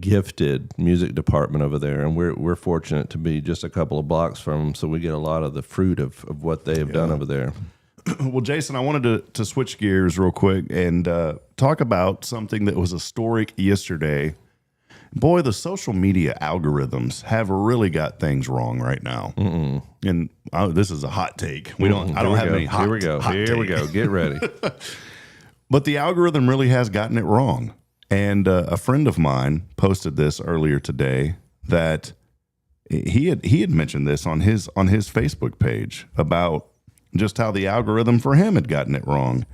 gifted music department over there, and we're fortunate to be just a couple of blocks from them, so we get a lot of the fruit of what they have done over there. Well, Jason, I wanted to switch gears real quick and talk about something that was historic yesterday. Boy, the social media algorithms have really got things wrong right now. And this is a hot take. I don't have any hot. Here we go. Get ready. But the algorithm really has gotten it wrong. And a friend of mine posted this earlier today that he had mentioned this on his Facebook page about just how the algorithm for him had gotten it wrong.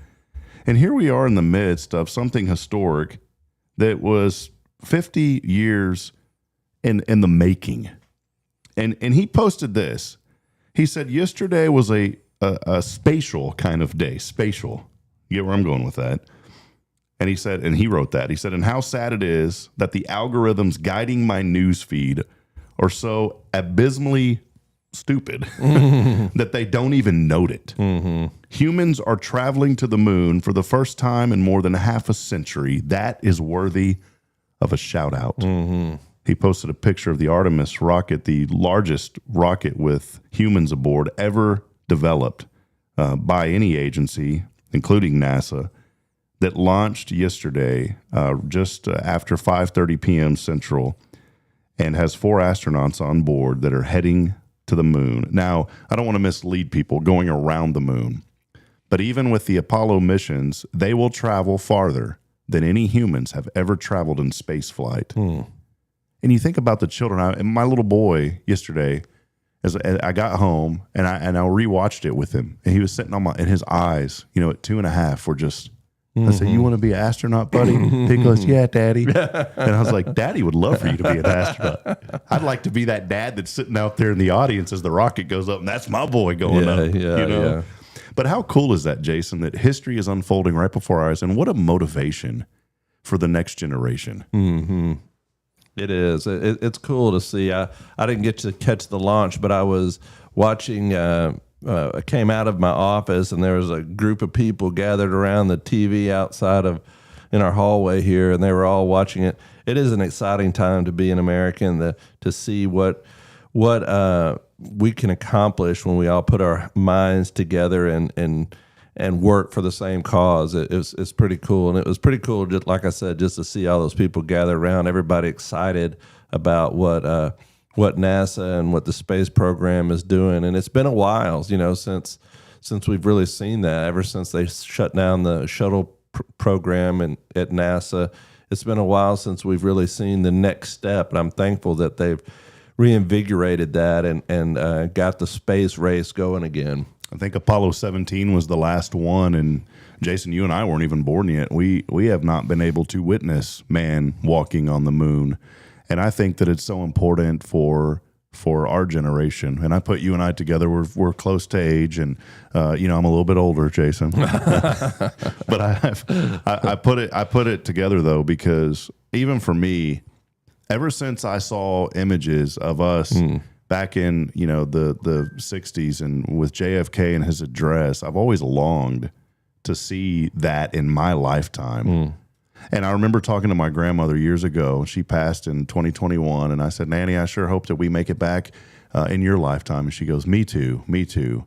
And here we are in the midst of something historic that was 50 years in the making. And he posted this. He said, yesterday was a spatial kind of day. Spatial. You get where I'm going with that? And he said, and he wrote that. He said, and how sad it is that the algorithms guiding my news feed are so abysmally stupid that they don't even note it. Humans are traveling to the moon for the first time in more than half a century. That is worthy of a shout out. He posted a picture of the Artemis rocket, the largest rocket with humans aboard ever developed by any agency, including NASA, that launched yesterday just after 5:30 p.m. Central and has 4 astronauts on board that are heading to the moon. Now, I don't want to mislead people going around the moon, but even with the Apollo missions, they will travel farther than any humans have ever traveled in space flight. And you think about the children. And my little boy yesterday, as I got home and I rewatched it with him, and he was sitting and his eyes, at 2.5 were just. I said, "You want to be an astronaut, buddy?" He goes, "Yeah, Daddy." And I was like, "Daddy would love for you to be an astronaut. I'd like to be that dad that's sitting out there in the audience as the rocket goes up, and that's my boy going up." Yeah. But how cool is that, Jason? That history is unfolding right before our eyes, and what a motivation for the next generation. It is. It's cool to see. I didn't get to catch the launch, but I was watching. I came out of my office and there was a group of people gathered around the TV outside in our hallway here, and they were all watching it. It is an exciting time to be an American, to see what we can accomplish when we all put our minds together and work for the same cause. It's pretty cool, and it was pretty cool, just like I said, just to see all those people gather around, everybody excited about what NASA and what the space program is doing. And it's been a while, since we've really seen that. Ever since they shut down the shuttle program at NASA, it's been a while since we've really seen the next step. And I'm thankful that they've reinvigorated that and got the space race going again. I think Apollo 17 was the last one, and Jason, you and I weren't even born yet. We have not been able to witness man walking on the moon. And I think that it's so important for our generation. And I put you and I together. We're close to age, and I'm a little bit older, Jason. But I put it together though, because even for me, ever since I saw images of us back in the 60s and with JFK and his address, I've always longed to see that in my lifetime. And I remember talking to my grandmother years ago. She passed in 2021, and I said, "Nanny, I sure hope that we make it back in your lifetime." And she goes, "Me too, me too."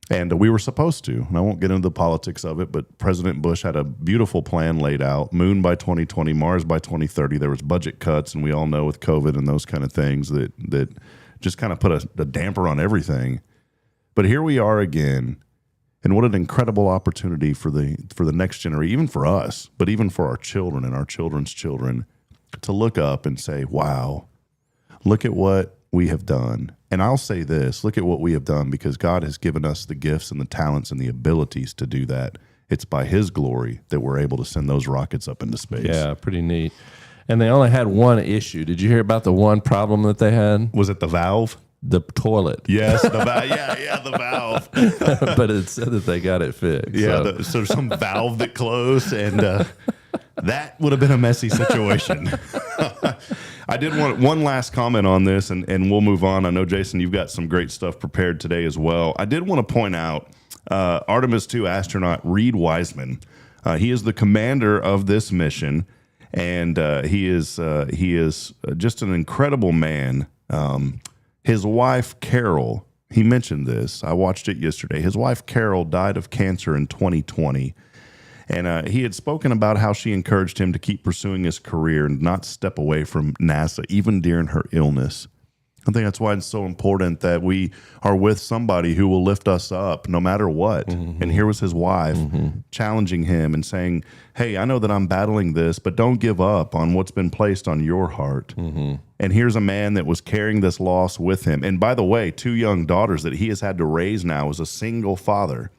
And we were supposed to. And I won't get into the politics of it, but President Bush had a beautiful plan laid out: moon by 2020, Mars by 2030. There was budget cuts, and we all know with COVID and those kind of things that just kind of put a damper on everything. But here we are again. And what an incredible opportunity for the next generation, even for us, but even for our children and our children's children, to look up and say, "Wow, look at what we have done." And I'll say this: look at what we have done, because God has given us the gifts and the talents and the abilities to do that. It's by His glory that we're able to send those rockets up into space. Yeah, pretty neat. And they only had one issue. Did you hear about the one problem that they had? Was it the valve? The toilet. Yes, the valve. Yeah, the valve. But it said that they got it fixed. Yeah, so some valve that closed, and that would have been a messy situation. I did want one last comment on this, and we'll move on. I know, Jason, you've got some great stuff prepared today as well. I did want to point out Artemis II astronaut Reed Wiseman. He is the commander of this mission, and he is just an incredible man. His wife, Carol, he mentioned this. I watched it yesterday. His wife, Carol, died of cancer in 2020. And he had spoken about how she encouraged him to keep pursuing his career and not step away from NASA, even during her illness. I think that's why it's so important that we are with somebody who will lift us up no matter what. Mm-hmm. And here was his wife challenging him and saying, hey, I know that I'm battling this, but don't give up on what's been placed on your heart. Mm-hmm. And here's a man that was carrying this loss with him. And by the way, 2 young daughters that he has had to raise now as a single father.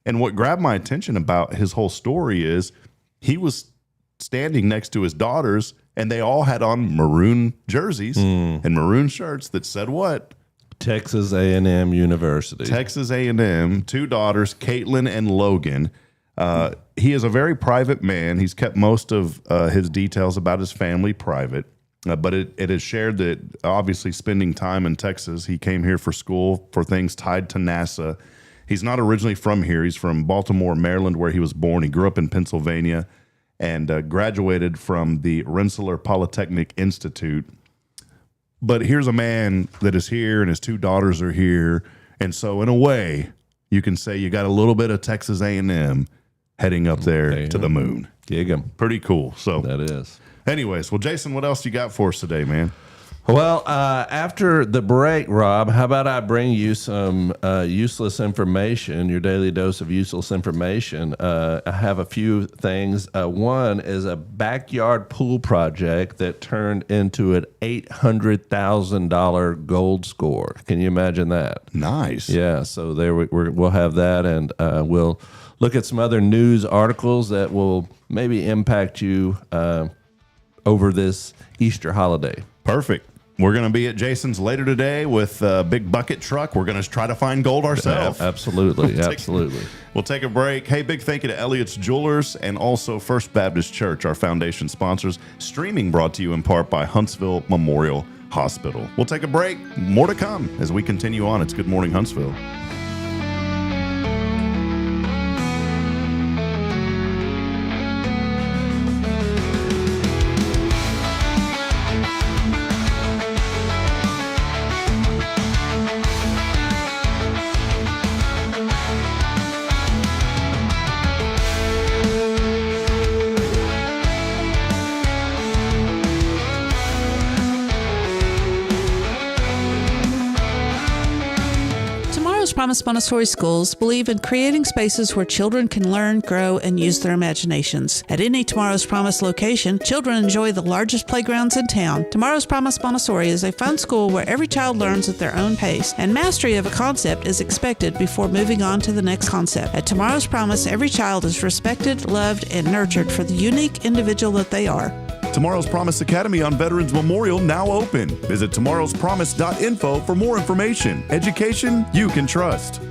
And what grabbed my attention about his whole story is he was standing next to his daughters, and they all had on maroon jerseys and maroon shirts that said what? Texas A&M University. Texas A&M, 2 daughters, Caitlin and Logan. He is a very private man. He's kept most of his details about his family private, but it is shared that obviously spending time in Texas, he came here for school for things tied to NASA. He's not originally from here. He's from Baltimore, Maryland, where he was born. He grew up in Pennsylvania and graduated from the Rensselaer Polytechnic Institute. But here's a man that is here, and his 2 daughters are here. And so in a way, you can say you got a little bit of Texas A&M heading up there to the moon. Gig 'em. Pretty cool. So that is. Anyways, well, Jason, what else you got for us today, man? Well, after the break, Rob, how about I bring you some useless information, your daily dose of useless information. I have a few things. One is a backyard pool project that turned into an $800,000 gold score. Can you imagine that? Nice. Yeah, so there we'll have that, and we'll look at some other news articles that will maybe impact you over this Easter holiday. Perfect. We're going to be at Jason's later today with a big bucket truck. We're going to try to find gold ourselves. Absolutely. Absolutely. We'll take a break. Hey, big thank you to Elliott's Jewelers and also First Baptist Church, our foundation sponsors. Streaming brought to you in part by Huntsville Memorial Hospital. We'll take a break. More to come as we continue on. It's Good Morning Huntsville. Promise Montessori schools believe in creating spaces where children can learn, grow, and use their imaginations. At any Tomorrow's Promise location, children enjoy the largest playgrounds in town. Tomorrow's Promise Montessori is a fun school where every child learns at their own pace, and mastery of a concept is expected before moving on to the next concept. At Tomorrow's Promise, every child is respected, loved, and nurtured for the unique individual that they are. Tomorrow's Promise Academy on Veterans Memorial now open. Visit tomorrowspromise.info for more information. Education you can trust.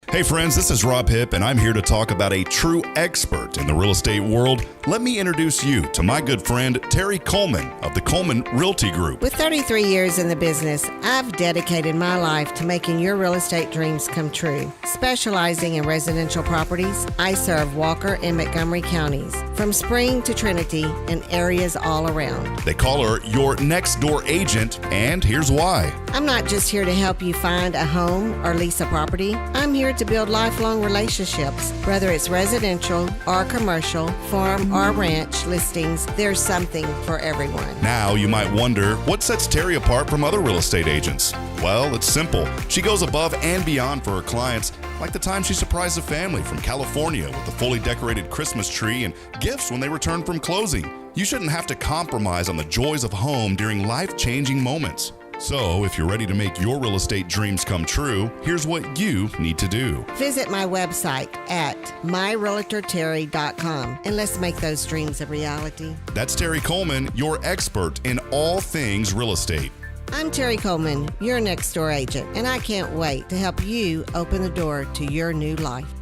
Hey friends, this is Rob Hipp, and I'm here to talk about a true expert in the real estate world. Let me introduce you to my good friend, Terry Coleman of the Coleman Realty Group. With 33 years in the business, I've dedicated my life to making your real estate dreams come true. Specializing in residential properties, I serve Walker and Montgomery counties, from Spring to Trinity and areas all around. They call her your next door agent, and here's why. I'm not just here to help you find a home or lease a property. I'm here to build lifelong relationships. Whether it's residential or commercial, farm or ranch listings, there's something for everyone. Now you might wonder, what sets Terry apart from other real estate agents? Well, it's simple. She goes above and beyond for her clients, like the time she surprised a family from California with a fully decorated Christmas tree and gifts when they returned from closing. You shouldn't have to compromise on the joys of home during life-changing moments. So, if you're ready to make your real estate dreams come true, here's what you need to do. Visit my website at myrealtorterry.com and let's make those dreams a reality. That's Terry Coleman, your expert in all things real estate. I'm Terry Coleman, your next door agent, and I can't wait to help you open the door to your new life.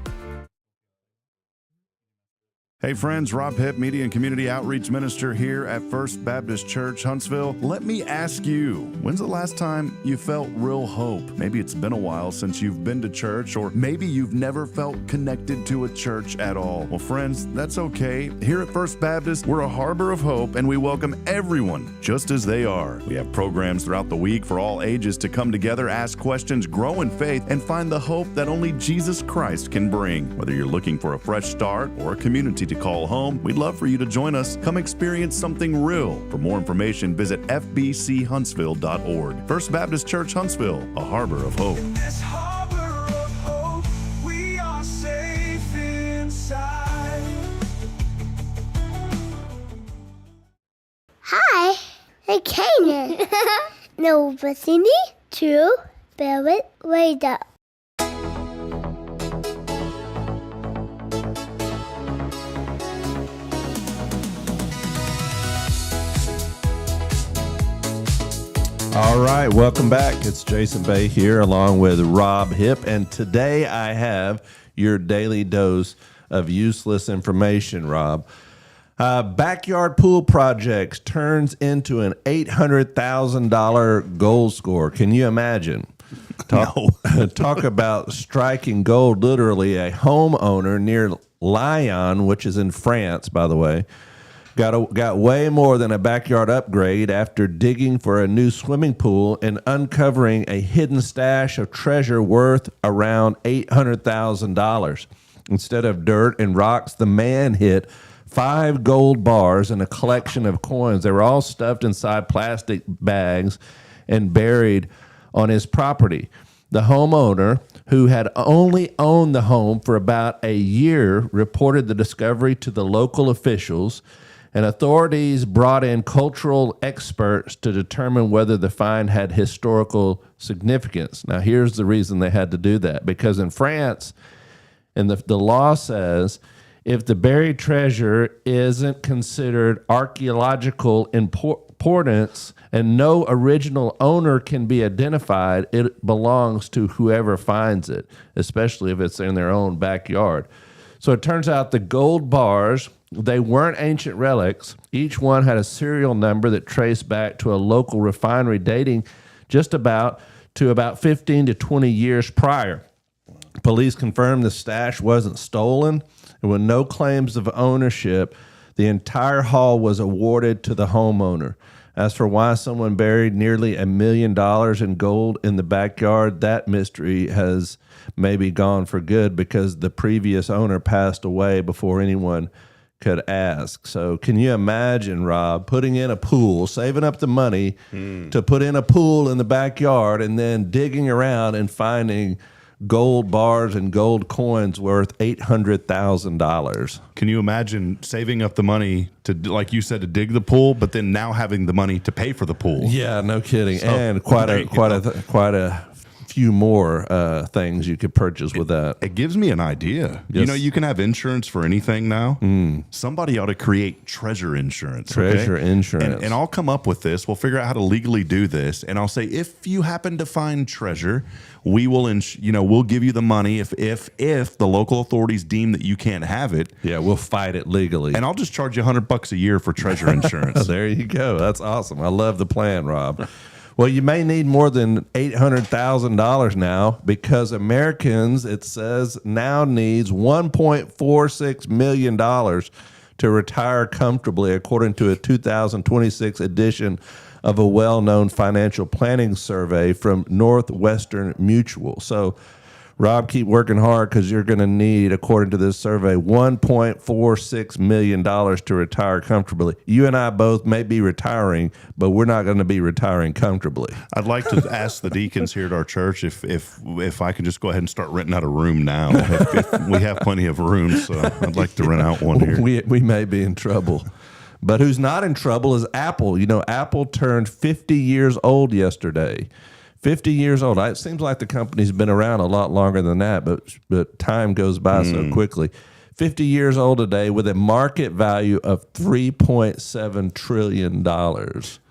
Hey friends, Rob Hipp, Media and Community Outreach Minister here at First Baptist Church, Huntsville. Let me ask you, when's the last time you felt real hope? Maybe it's been a while since you've been to church, or maybe you've never felt connected to a church at all. Well, friends, that's okay. Here at First Baptist, we're a harbor of hope, and we welcome everyone just as they are. We have programs throughout the week for all ages to come together, ask questions, grow in faith, and find the hope that only Jesus Christ can bring. Whether you're looking for a fresh start or a community to call home, we'd love for you to join us. Come experience something real. For more information, visit fbchuntsville.org. First Baptist Church Huntsville, a harbor of hope. In this harbor of hope, we are safe inside. Hi, I'm Kanan. No, listening to Barrett Radio. All right, welcome back. It's Jason Bay here along with Rob Hipp, and today I have your daily dose of useless information, Rob. Backyard pool projects turns into an $800,000 gold score. Can you imagine? Talk about striking gold. Literally, a homeowner near Lyon, which is in France, by the way, got way more than a backyard upgrade after digging for a new swimming pool and uncovering a hidden stash of treasure worth around $800,000. Instead of dirt and rocks, the man hit 5 gold bars and a collection of coins. They were all stuffed inside plastic bags and buried on his property. The homeowner, who had only owned the home for about a year, reported the discovery to the local officials, and authorities brought in cultural experts to determine whether the find had historical significance. Now, here's the reason they had to do that. Because in France, and the law says, if the buried treasure isn't considered archaeological importance and no original owner can be identified, it belongs to whoever finds it, especially if it's in their own backyard. So it turns out the gold bars, they weren't ancient relics. Each one had a serial number that traced back to a local refinery dating just about 15 to 20 years prior. Police confirmed the stash wasn't stolen, and with no claims of ownership, the entire haul was awarded to the homeowner. As for why someone buried nearly $1 million in gold in the backyard, that mystery has maybe gone for good because the previous owner passed away before anyone could ask. So can you imagine, Rob, putting in a pool, saving up the money to put in a pool in the backyard and then digging around and finding gold bars and gold coins worth $800,000. Can you imagine saving up the money to, like you said, to dig the pool, but then now having the money to pay for the pool? Yeah, no kidding. So, and quite a few more things you could purchase with that. It gives me an idea. Yes. You know, you can have insurance for anything now. Somebody ought to create treasure insurance. Treasure insurance. And I'll come up with this. We'll figure out how to legally do this. And I'll say, if you happen to find treasure, we will, we'll give you the money if the local authorities deem that you can't have it. Yeah, we'll fight it legally. And I'll just charge you $100 a year for treasure insurance. There you go. That's awesome. I love the plan, Rob. Well, you may need more than $800,000 now because Americans, it says, now needs $1.46 million to retire comfortably, according to a 2026 edition of a well-known financial planning survey from Northwestern Mutual. So, Rob, keep working hard because you're going to need, according to this survey, $1.46 million to retire comfortably. You and I both may be retiring, but we're not going to be retiring comfortably. I'd like to ask the deacons here at our church if I can just go ahead and start renting out a room now. If we have plenty of rooms, so I'd like to rent out one here. We may be in trouble. But who's not in trouble is Apple. You know, Apple turned 50 years old yesterday. 50 years old. It seems like the company's been around a lot longer than that, but time goes by so quickly. 50 years old today with a market value of $3.7 trillion.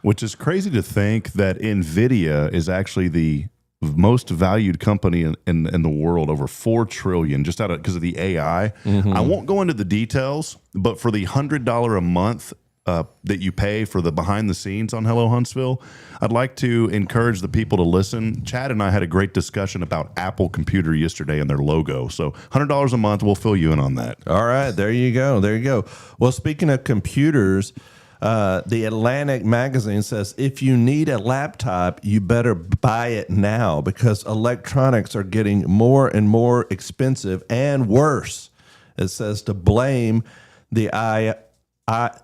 Which is crazy to think that NVIDIA is actually the most valued company in the world, over $4 trillion, just because of the AI. I won't go into the details, but for the $100 a month that you pay for the behind the scenes on Hello Huntsville, I'd like to encourage the people to listen. Chad and I had a great discussion about Apple Computer yesterday and their logo. So $100 a month, we'll fill you in on that. All right, there you go. There you go. Well, speaking of computers, the Atlantic magazine says if you need a laptop, you better buy it now because electronics are getting more and more expensive and worse. It says to blame the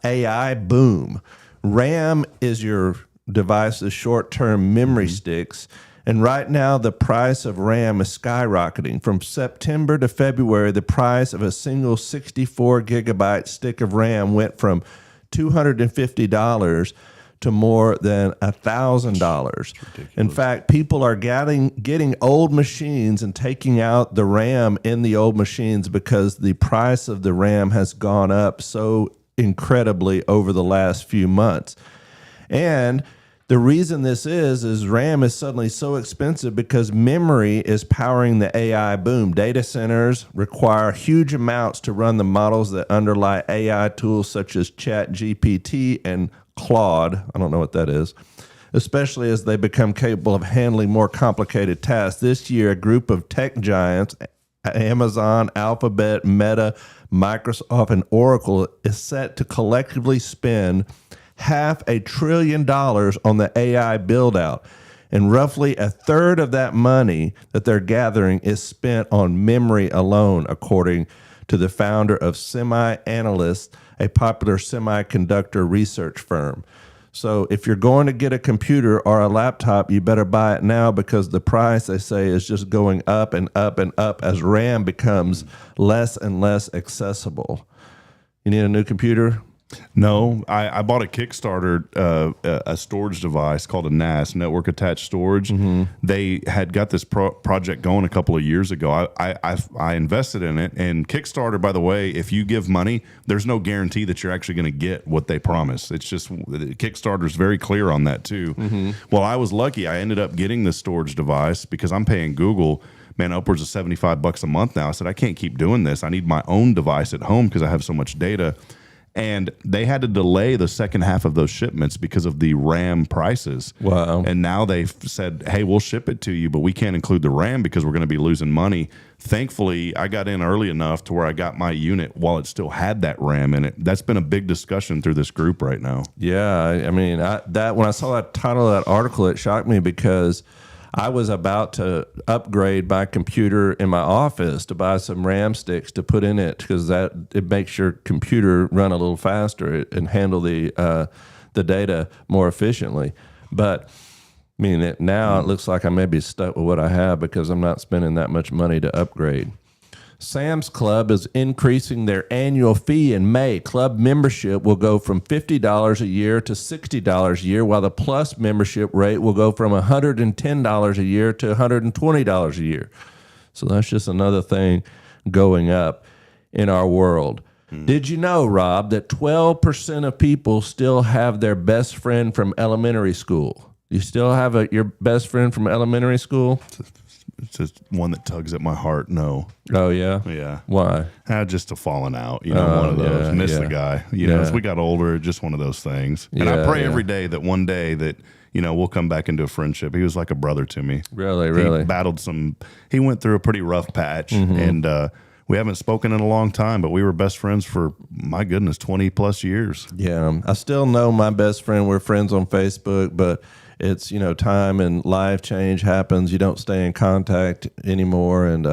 AI boom. RAM is your device's short-term memory sticks, and right now the price of RAM is skyrocketing. From September to February, the price of a single 64 gigabyte stick of RAM went from $250 to more than $1,000. In fact, people are getting old machines and taking out the RAM in the old machines because the price of the RAM has gone up so incredibly over the last few months. And the reason this is RAM is suddenly so expensive because memory is powering the AI boom. Data centers require huge amounts to run the models that underlie AI tools such as ChatGPT and Claude. I don't know what that is. Especially as they become capable of handling more complicated tasks. This year, a group of tech giants, Amazon, Alphabet, Meta, Microsoft, and Oracle, is set to collectively spend $500 billion on the AI build-out. And roughly a third of that money that they're gathering is spent on memory alone, according to the founder of SemiAnalyst, a popular semiconductor research firm. So if you're going to get a computer or a laptop, you better buy it now because the price, they say, is just going up and up and up as RAM becomes less and less accessible. You need a new computer? No, I bought a Kickstarter, a storage device called a NAS, Network Attached Storage. They had got this project going a couple of years ago. I invested in it. And Kickstarter, by the way, if you give money, there's no guarantee that you're actually going to get what they promise. It's just Kickstarter's very clear on that too. Well, I was lucky. I ended up getting this storage device because I'm paying Google, man, upwards of $75 a month now. I said, I can't keep doing this. I need my own device at home because I have so much data. And they had to delay the second half of those shipments because of the RAM prices. Wow. And now they've said, hey, we'll ship it to you, but we can't include the RAM because we're going to be losing money. Thankfully, I got in early enough to where I got my unit while it still had that RAM in it. That's been a big discussion through this group right now. Yeah, I mean, when I saw that title of that article, it shocked me because I was about to upgrade my computer in my office to buy some RAM sticks to put in it because it makes your computer run a little faster and handle the data more efficiently. But I mean, now it looks like I may be stuck with what I have because I'm not spending that much money to upgrade. Sam's Club is increasing their annual fee in May. Club membership will go from $50 a year to $60 a year, while the Plus membership rate will go from $110 a year to $120 a year. So that's just another thing going up in our world. Did you know, Rob, that 12% of people still have their best friend from elementary school? You still have your best friend from elementary school? It's just one that tugs at my heart. No. Oh, yeah? Yeah. Why? Just a falling out. One of those. Miss the guy. As we got older, just one of those things. And I pray every day that one day that, we'll come back into a friendship. He was like a brother to me. Really? He battled he went through a pretty rough patch. And we haven't spoken in a long time, but we were best friends for, my goodness, 20 plus years. Yeah. I still know my best friend. We're friends on Facebook, but it's, time and life change happens. You don't stay in contact anymore. And,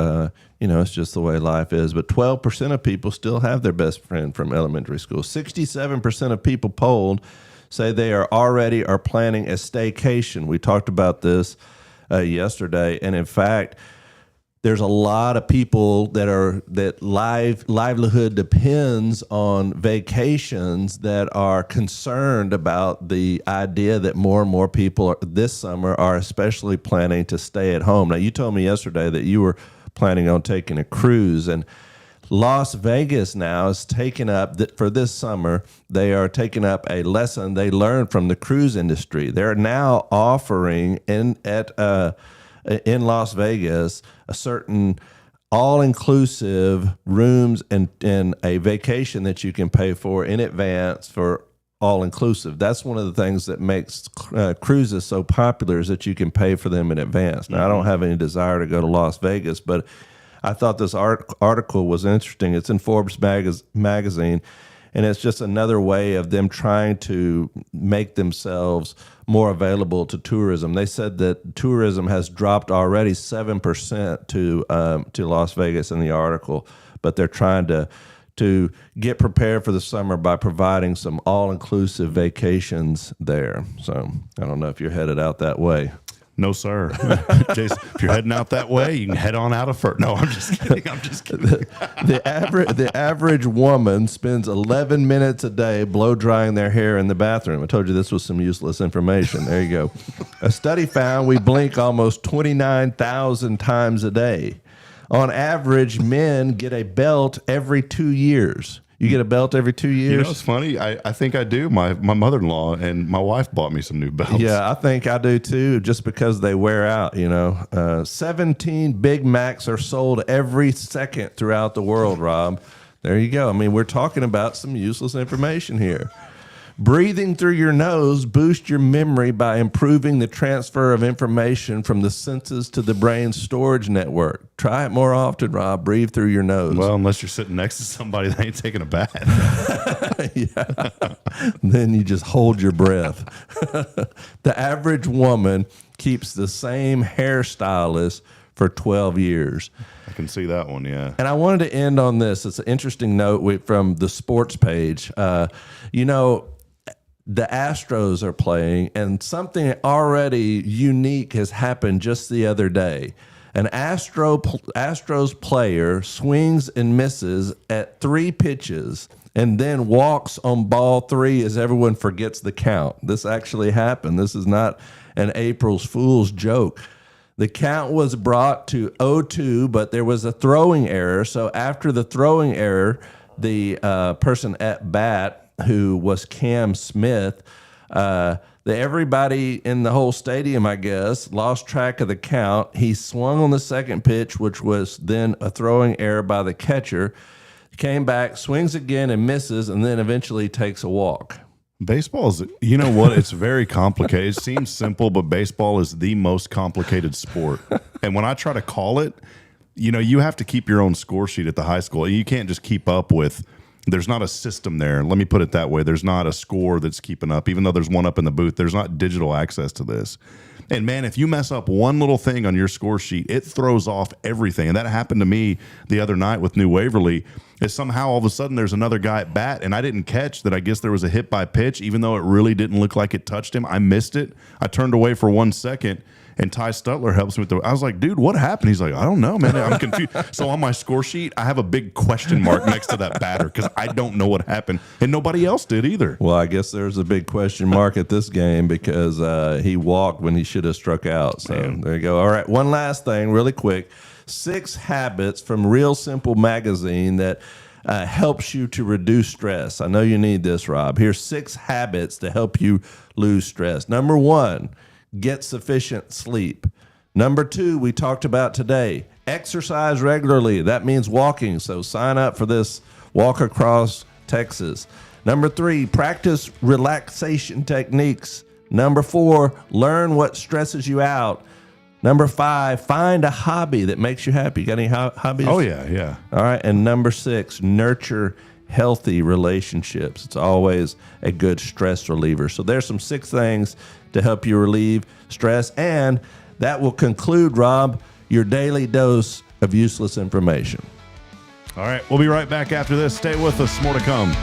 it's just the way life is. But 12% of people still have their best friend from elementary school. 67% of people polled say they are planning a staycation. We talked about this yesterday. And in fact, there's a lot of people that livelihood depends on vacations that are concerned about the idea that more and more people this summer are especially planning to stay at home. Now, you told me yesterday that you were planning on taking a cruise, and Las Vegas now is taking up for this summer. They are taking up a lesson they learned from the cruise industry. They're now offering at in Las Vegas, a certain all-inclusive rooms and a vacation that you can pay for in advance for all-inclusive. That's one of the things that makes cruises so popular, is that you can pay for them in advance. Now, I don't have any desire to go to Las Vegas, but I thought this article was interesting. It's in Forbes magazine, and it's just another way of them trying to make themselves more available to tourism. They said that tourism has dropped already 7% to Las Vegas in the article, but they're trying to get prepared for the summer by providing some all-inclusive vacations there. So I don't know if you're headed out that way. No, sir. Jason, if you're heading out that way, you can head on out of first. No, I'm just kidding. The average woman spends 11 minutes a day blow drying their hair in the bathroom. I told you this was some useless information. There you go. A study found we blink almost 29,000 times a day. On average, men get a belt every 2 years. You get a belt every 2 years? You know, it's funny. I think I do. My mother-in-law and my wife bought me some new belts. Yeah, I think I do too, just because they wear out, 17 Big Macs are sold every second throughout the world, Rob. There you go. I mean, we're talking about some useless information here. Breathing through your nose boosts your memory by improving the transfer of information from the senses to the brain's storage network. Try it more often, Rob. Breathe through your nose. Well, unless you're sitting next to somebody that ain't taking a bath. Yeah. Then you just hold your breath. The average woman keeps the same hairstylist for 12 years. I can see that one, yeah. And I wanted to end on this. It's an interesting note from the sports page. The Astros are playing, and something already unique has happened just the other day. An Astros player swings and misses at 3 pitches and then walks on ball 3 as everyone forgets the count. This actually happened. This is not an April Fool's joke. The count was brought to 0-2, but there was a throwing error. So after the throwing error, the person at bat, who was Cam Smith, everybody in the whole stadium, I guess, lost track of the count. He swung on the second pitch, which was then a throwing error by the catcher. Came back, swings again and misses, and then eventually takes a walk. Baseball is, you know what? It's very complicated. It seems simple, but baseball is the most complicated sport. And when I try to call it, you have to keep your own score sheet at the high school. You can't just keep up with. There's not a system there. Let me put it that way. There's not a score that's keeping up, even though there's one up in the booth. There's not digital access to this. And, man, if you mess up one little thing on your score sheet, it throws off everything. And that happened to me the other night with New Waverly. Is somehow all of a sudden there's another guy at bat, and I didn't catch that I guess there was a hit by pitch, even though it really didn't look like it touched him. I missed it. I turned away for 1 second. And Ty Stutler helps me with I was like, dude, what happened? He's like, I don't know, man. I'm confused. So on my score sheet, I have a big question mark next to that batter because I don't know what happened. And nobody else did either. Well, I guess there's a big question mark at this game because he walked when he should have struck out. So There you go. All right, one last thing really quick. 6 habits from Real Simple magazine that helps you to reduce stress. I know you need this, Rob. Here's 6 habits to help you lose stress. Number 1, get sufficient sleep. Number 2, we talked about today, exercise regularly. That means walking, so sign up for this walk across Texas. Number 3, practice relaxation techniques. Number 4, learn what stresses you out. Number 5, find a hobby that makes you happy. You got any hobbies? Oh, yeah. All right, and number 6, nurture healthy relationships. It's always a good stress reliever. So there's some 6 things to help you relieve stress. And that will conclude, Rob, your daily dose of useless information. All right, we'll be right back after this. Stay with us. More to come.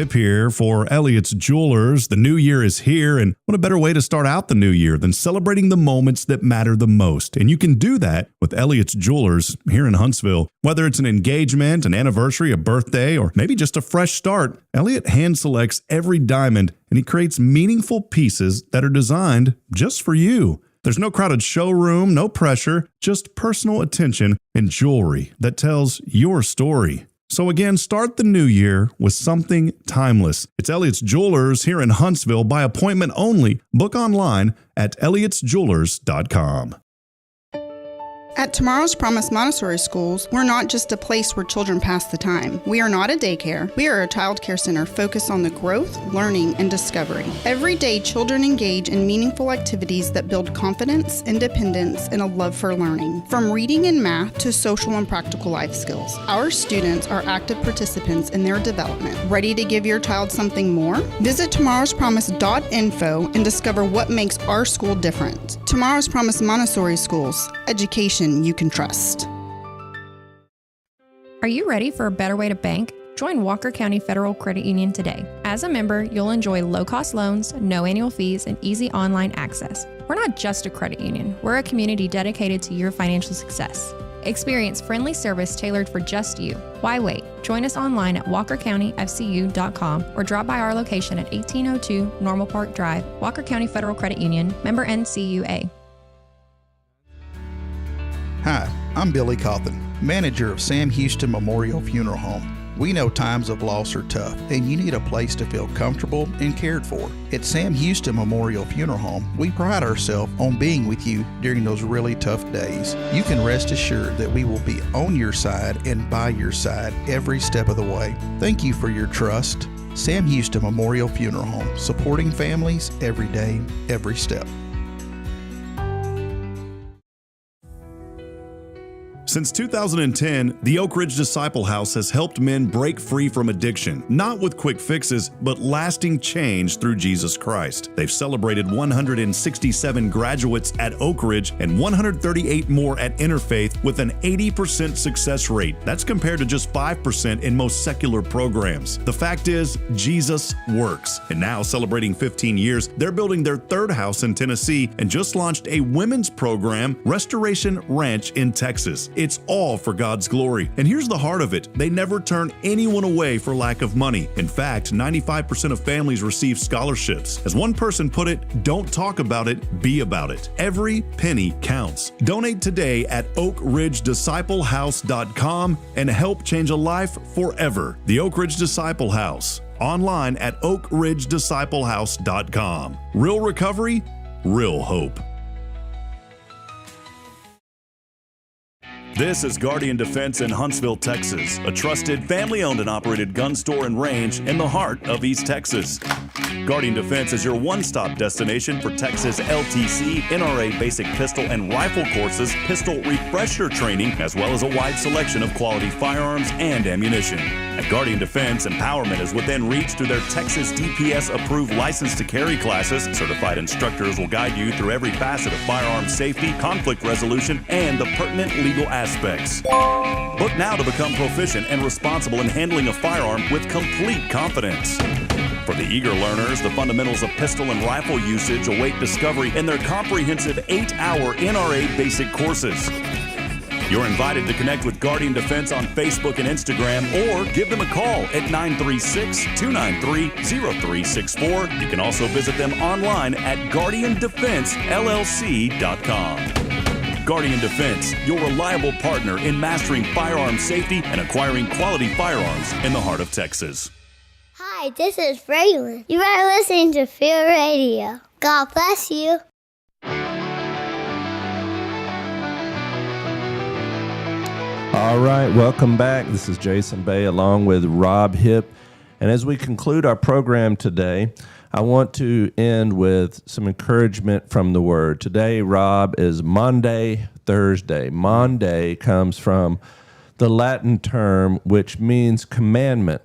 Hip here for Elliot's Jewelers. The new year is here, and what a better way to start out the new year than celebrating the moments that matter the most. And you can do that with Elliot's Jewelers here in Huntsville. Whether it's an engagement, an anniversary, a birthday, or maybe just a fresh start, Elliot hand selects every diamond, and he creates meaningful pieces that are designed just for you. There's no crowded showroom, no pressure, just personal attention and jewelry that tells your story. So again, start the new year with something timeless. It's Elliot's Jewelers here in Huntsville by appointment only. Book online at elliotsjewelers.com. At Tomorrow's Promise Montessori Schools, we're not just a place where children pass the time. We are not a daycare. We are a child care center focused on the growth, learning, and discovery. Every day, children engage in meaningful activities that build confidence, independence, and a love for learning. From reading and math to social and practical life skills, our students are active participants in their development. Ready to give your child something more? Visit tomorrowspromise.info and discover what makes our school different. Tomorrow's Promise Montessori Schools. Education you can trust. Are you ready for a better way to bank? Join Walker County Federal Credit Union today. As a member, you'll enjoy low-cost loans, no annual fees, and easy online access. We're not just a credit union. We're a community dedicated to your financial success. Experience friendly service tailored for just you. Why wait? Join us online at walkercountymfcu.com or drop by our location at 1802 Normal Park Drive, Walker County Federal Credit Union, member NCUA. Hi, I'm Billy Cawthon, manager of Sam Houston Memorial Funeral Home. We know times of loss are tough, and you need a place to feel comfortable and cared for. At Sam Houston Memorial Funeral Home, we pride ourselves on being with you during those really tough days. You can rest assured that we will be on your side and by your side every step of the way. Thank you for your trust. Sam Houston Memorial Funeral Home, supporting families every day, every step. Since 2010, the Oak Ridge Disciple House has helped men break free from addiction, not with quick fixes, but lasting change through Jesus Christ. They've celebrated 167 graduates at Oak Ridge and 138 more at Interfaith with an 80% success rate. That's compared to just 5% in most secular programs. The fact is, Jesus works. And now, celebrating 15 years, they're building their third house in Tennessee and just launched a women's program, Restoration Ranch in Texas. It's all for God's glory. And here's the heart of it. They never turn anyone away for lack of money. In fact, 95% of families receive scholarships. As one person put it, don't talk about it, be about it. Every penny counts. Donate today at oakridgedisciplehouse.com and help change a life forever. The Oak Ridge Disciple House. Online at oakridgedisciplehouse.com. Real recovery, real hope. This is Guardian Defense in Huntsville, Texas, a trusted family-owned and operated gun store and range in the heart of East Texas. Guardian Defense is your one-stop destination for Texas LTC, NRA basic pistol and rifle courses, pistol refresher training, as well as a wide selection of quality firearms and ammunition. At Guardian Defense, empowerment is within reach through their Texas DPS-approved license to carry classes. Certified instructors will guide you through every facet of firearm safety, conflict resolution, and the pertinent legal aspects. Book now to become proficient and responsible in handling a firearm with complete confidence. For the eager learners, the fundamentals of pistol and rifle usage await discovery in their comprehensive 8-hour NRA basic courses. You're invited to connect with Guardian Defense on Facebook and Instagram, or give them a call at 936-293-0364. You can also visit them online at guardiandefensellc.com. Guardian Defense, your reliable partner in mastering firearm safety and acquiring quality firearms in the heart of Texas. Hi, this is Braylon. You are listening to Feel Radio. God bless you. All right, welcome back. This is Jason Bay along with Rob Hipp. And as we conclude our program today, I want to end with some encouragement from the Word. Today, Rob, is Maundy Thursday. Maundy comes from the Latin term which means commandment.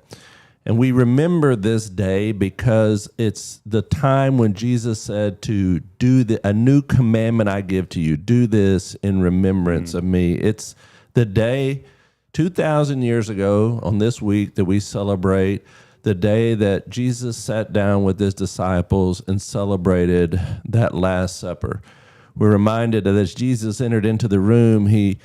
And we remember this day because it's the time when Jesus said to do a new commandment I give to you. Do this in remembrance of me. It's the day 2,000 years ago on this week that we celebrate the day that Jesus sat down with his disciples and celebrated that Last Supper. We're reminded that as Jesus entered into the room, he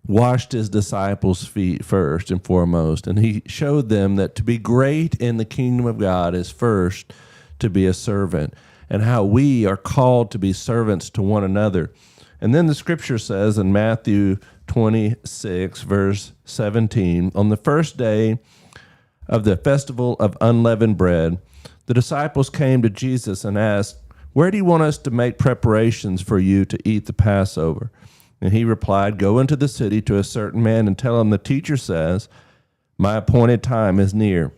washed his disciples' feet first and foremost, and he showed them that to be great in the kingdom of God is first to be a servant, and how we are called to be servants to one another. And then the scripture says in Matthew 26, verse 17, on the first day of the festival of unleavened bread, the disciples came to Jesus and asked, "Where do you want us to make preparations for you to eat the Passover?" And he replied, "Go into the city to a certain man and tell him the teacher says, my appointed time is near.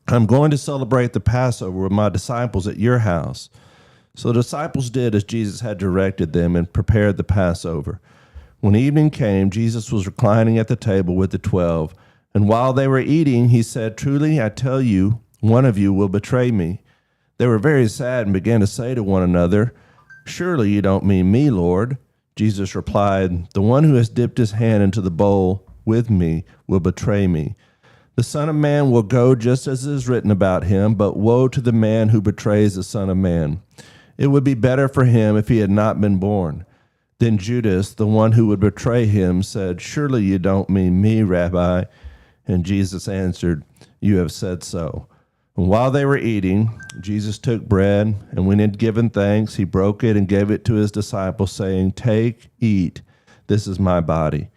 I'm going to celebrate the Passover with my disciples at your house." So the disciples did as Jesus had directed them and prepared the Passover. When evening came, Jesus was reclining at the table with the 12. And while they were eating, he said, "Truly, I tell you, one of you will betray me." They were very sad and began to say to one another, "Surely you don't mean me, Lord." Jesus replied, "The one who has dipped his hand into the bowl with me will betray me. The Son of Man will go just as it is written about him, but woe to the man who betrays the Son of Man. It would be better for him if he had not been born." Then Judas, the one who would betray him, said, "Surely you don't mean me, Rabbi." And Jesus answered, "You have said so." And while they were eating, Jesus took bread, and when he had given thanks, he broke it and gave it to his disciples, saying, "Take, eat, this is my body."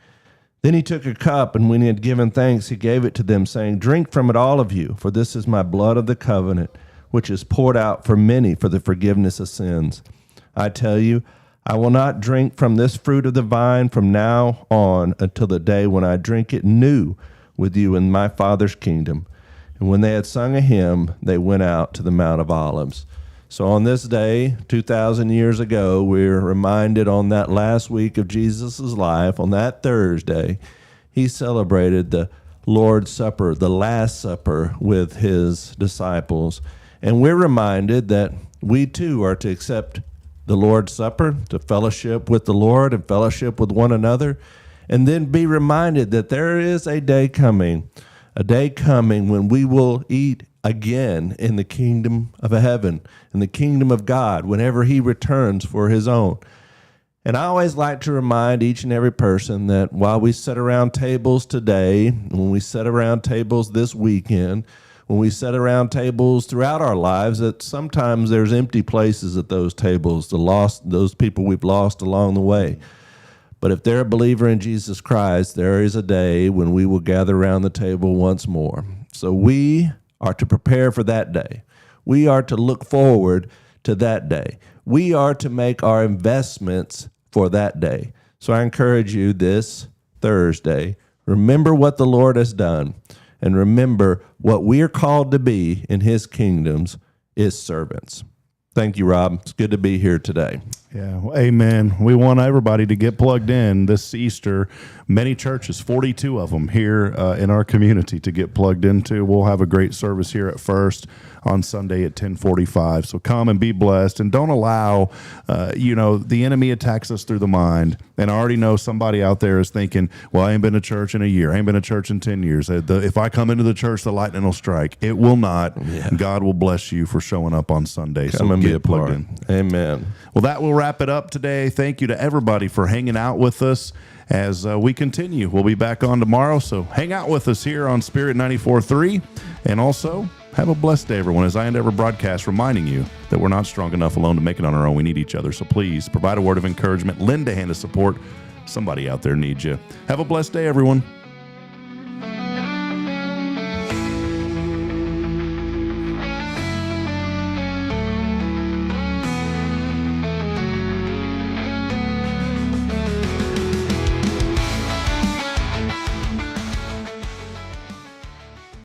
Then he took a cup, and when he had given thanks, he gave it to them, saying, "Drink from it, all of you, for this is my blood of the covenant, which is poured out for many for the forgiveness of sins. I tell you, I will not drink from this fruit of the vine from now on until the day when I drink it new with you in my Father's kingdom." And when they had sung a hymn, they went out to the Mount of Olives. So on this day, 2,000 years ago, we're reminded on that last week of Jesus' life, on that Thursday, he celebrated the Lord's Supper, the Last Supper, with his disciples. And we're reminded that we too are to accept the Lord's Supper, to fellowship with the Lord and fellowship with one another, and then be reminded that there is a day coming when we will eat again in the kingdom of heaven, in the kingdom of God, whenever he returns for his own. And I always like to remind each and every person that while we sit around tables today, when we sit around tables this weekend, when we sit around tables throughout our lives, that sometimes there's empty places at those tables, those people we've lost along the way. But if they're a believer in Jesus Christ, there is a day when we will gather around the table once more. So we are to prepare for that day. We are to look forward to that day. We are to make our investments for that day. So I encourage you this Thursday, remember what the Lord has done, and remember what we are called to be in his kingdoms is servants. Thank you, Rob. It's good to be here today. Yeah, well, amen. We want everybody to get plugged in this Easter. Many churches, 42 of them here in our community to get plugged into. We'll have a great service here at First on Sunday at 10:45. So come and be blessed, and don't allow, the enemy attacks us through the mind. And I already know somebody out there is thinking, well, I ain't been to church in a year. I ain't been to church in 10 years. If I come into the church, the lightning will strike. It will not. Yeah. God will bless you for showing up on Sunday. Come and get plugged in. Amen. Well, that will wrap it up today. Thank you to everybody for hanging out with us as we continue. We'll be back on tomorrow, so hang out with us here on Spirit 94.3. And also, have a blessed day, everyone, as I end every broadcast reminding you that we're not strong enough alone to make it on our own. We need each other. So please provide a word of encouragement, lend a hand of support. Somebody out there needs you. Have a blessed day, everyone.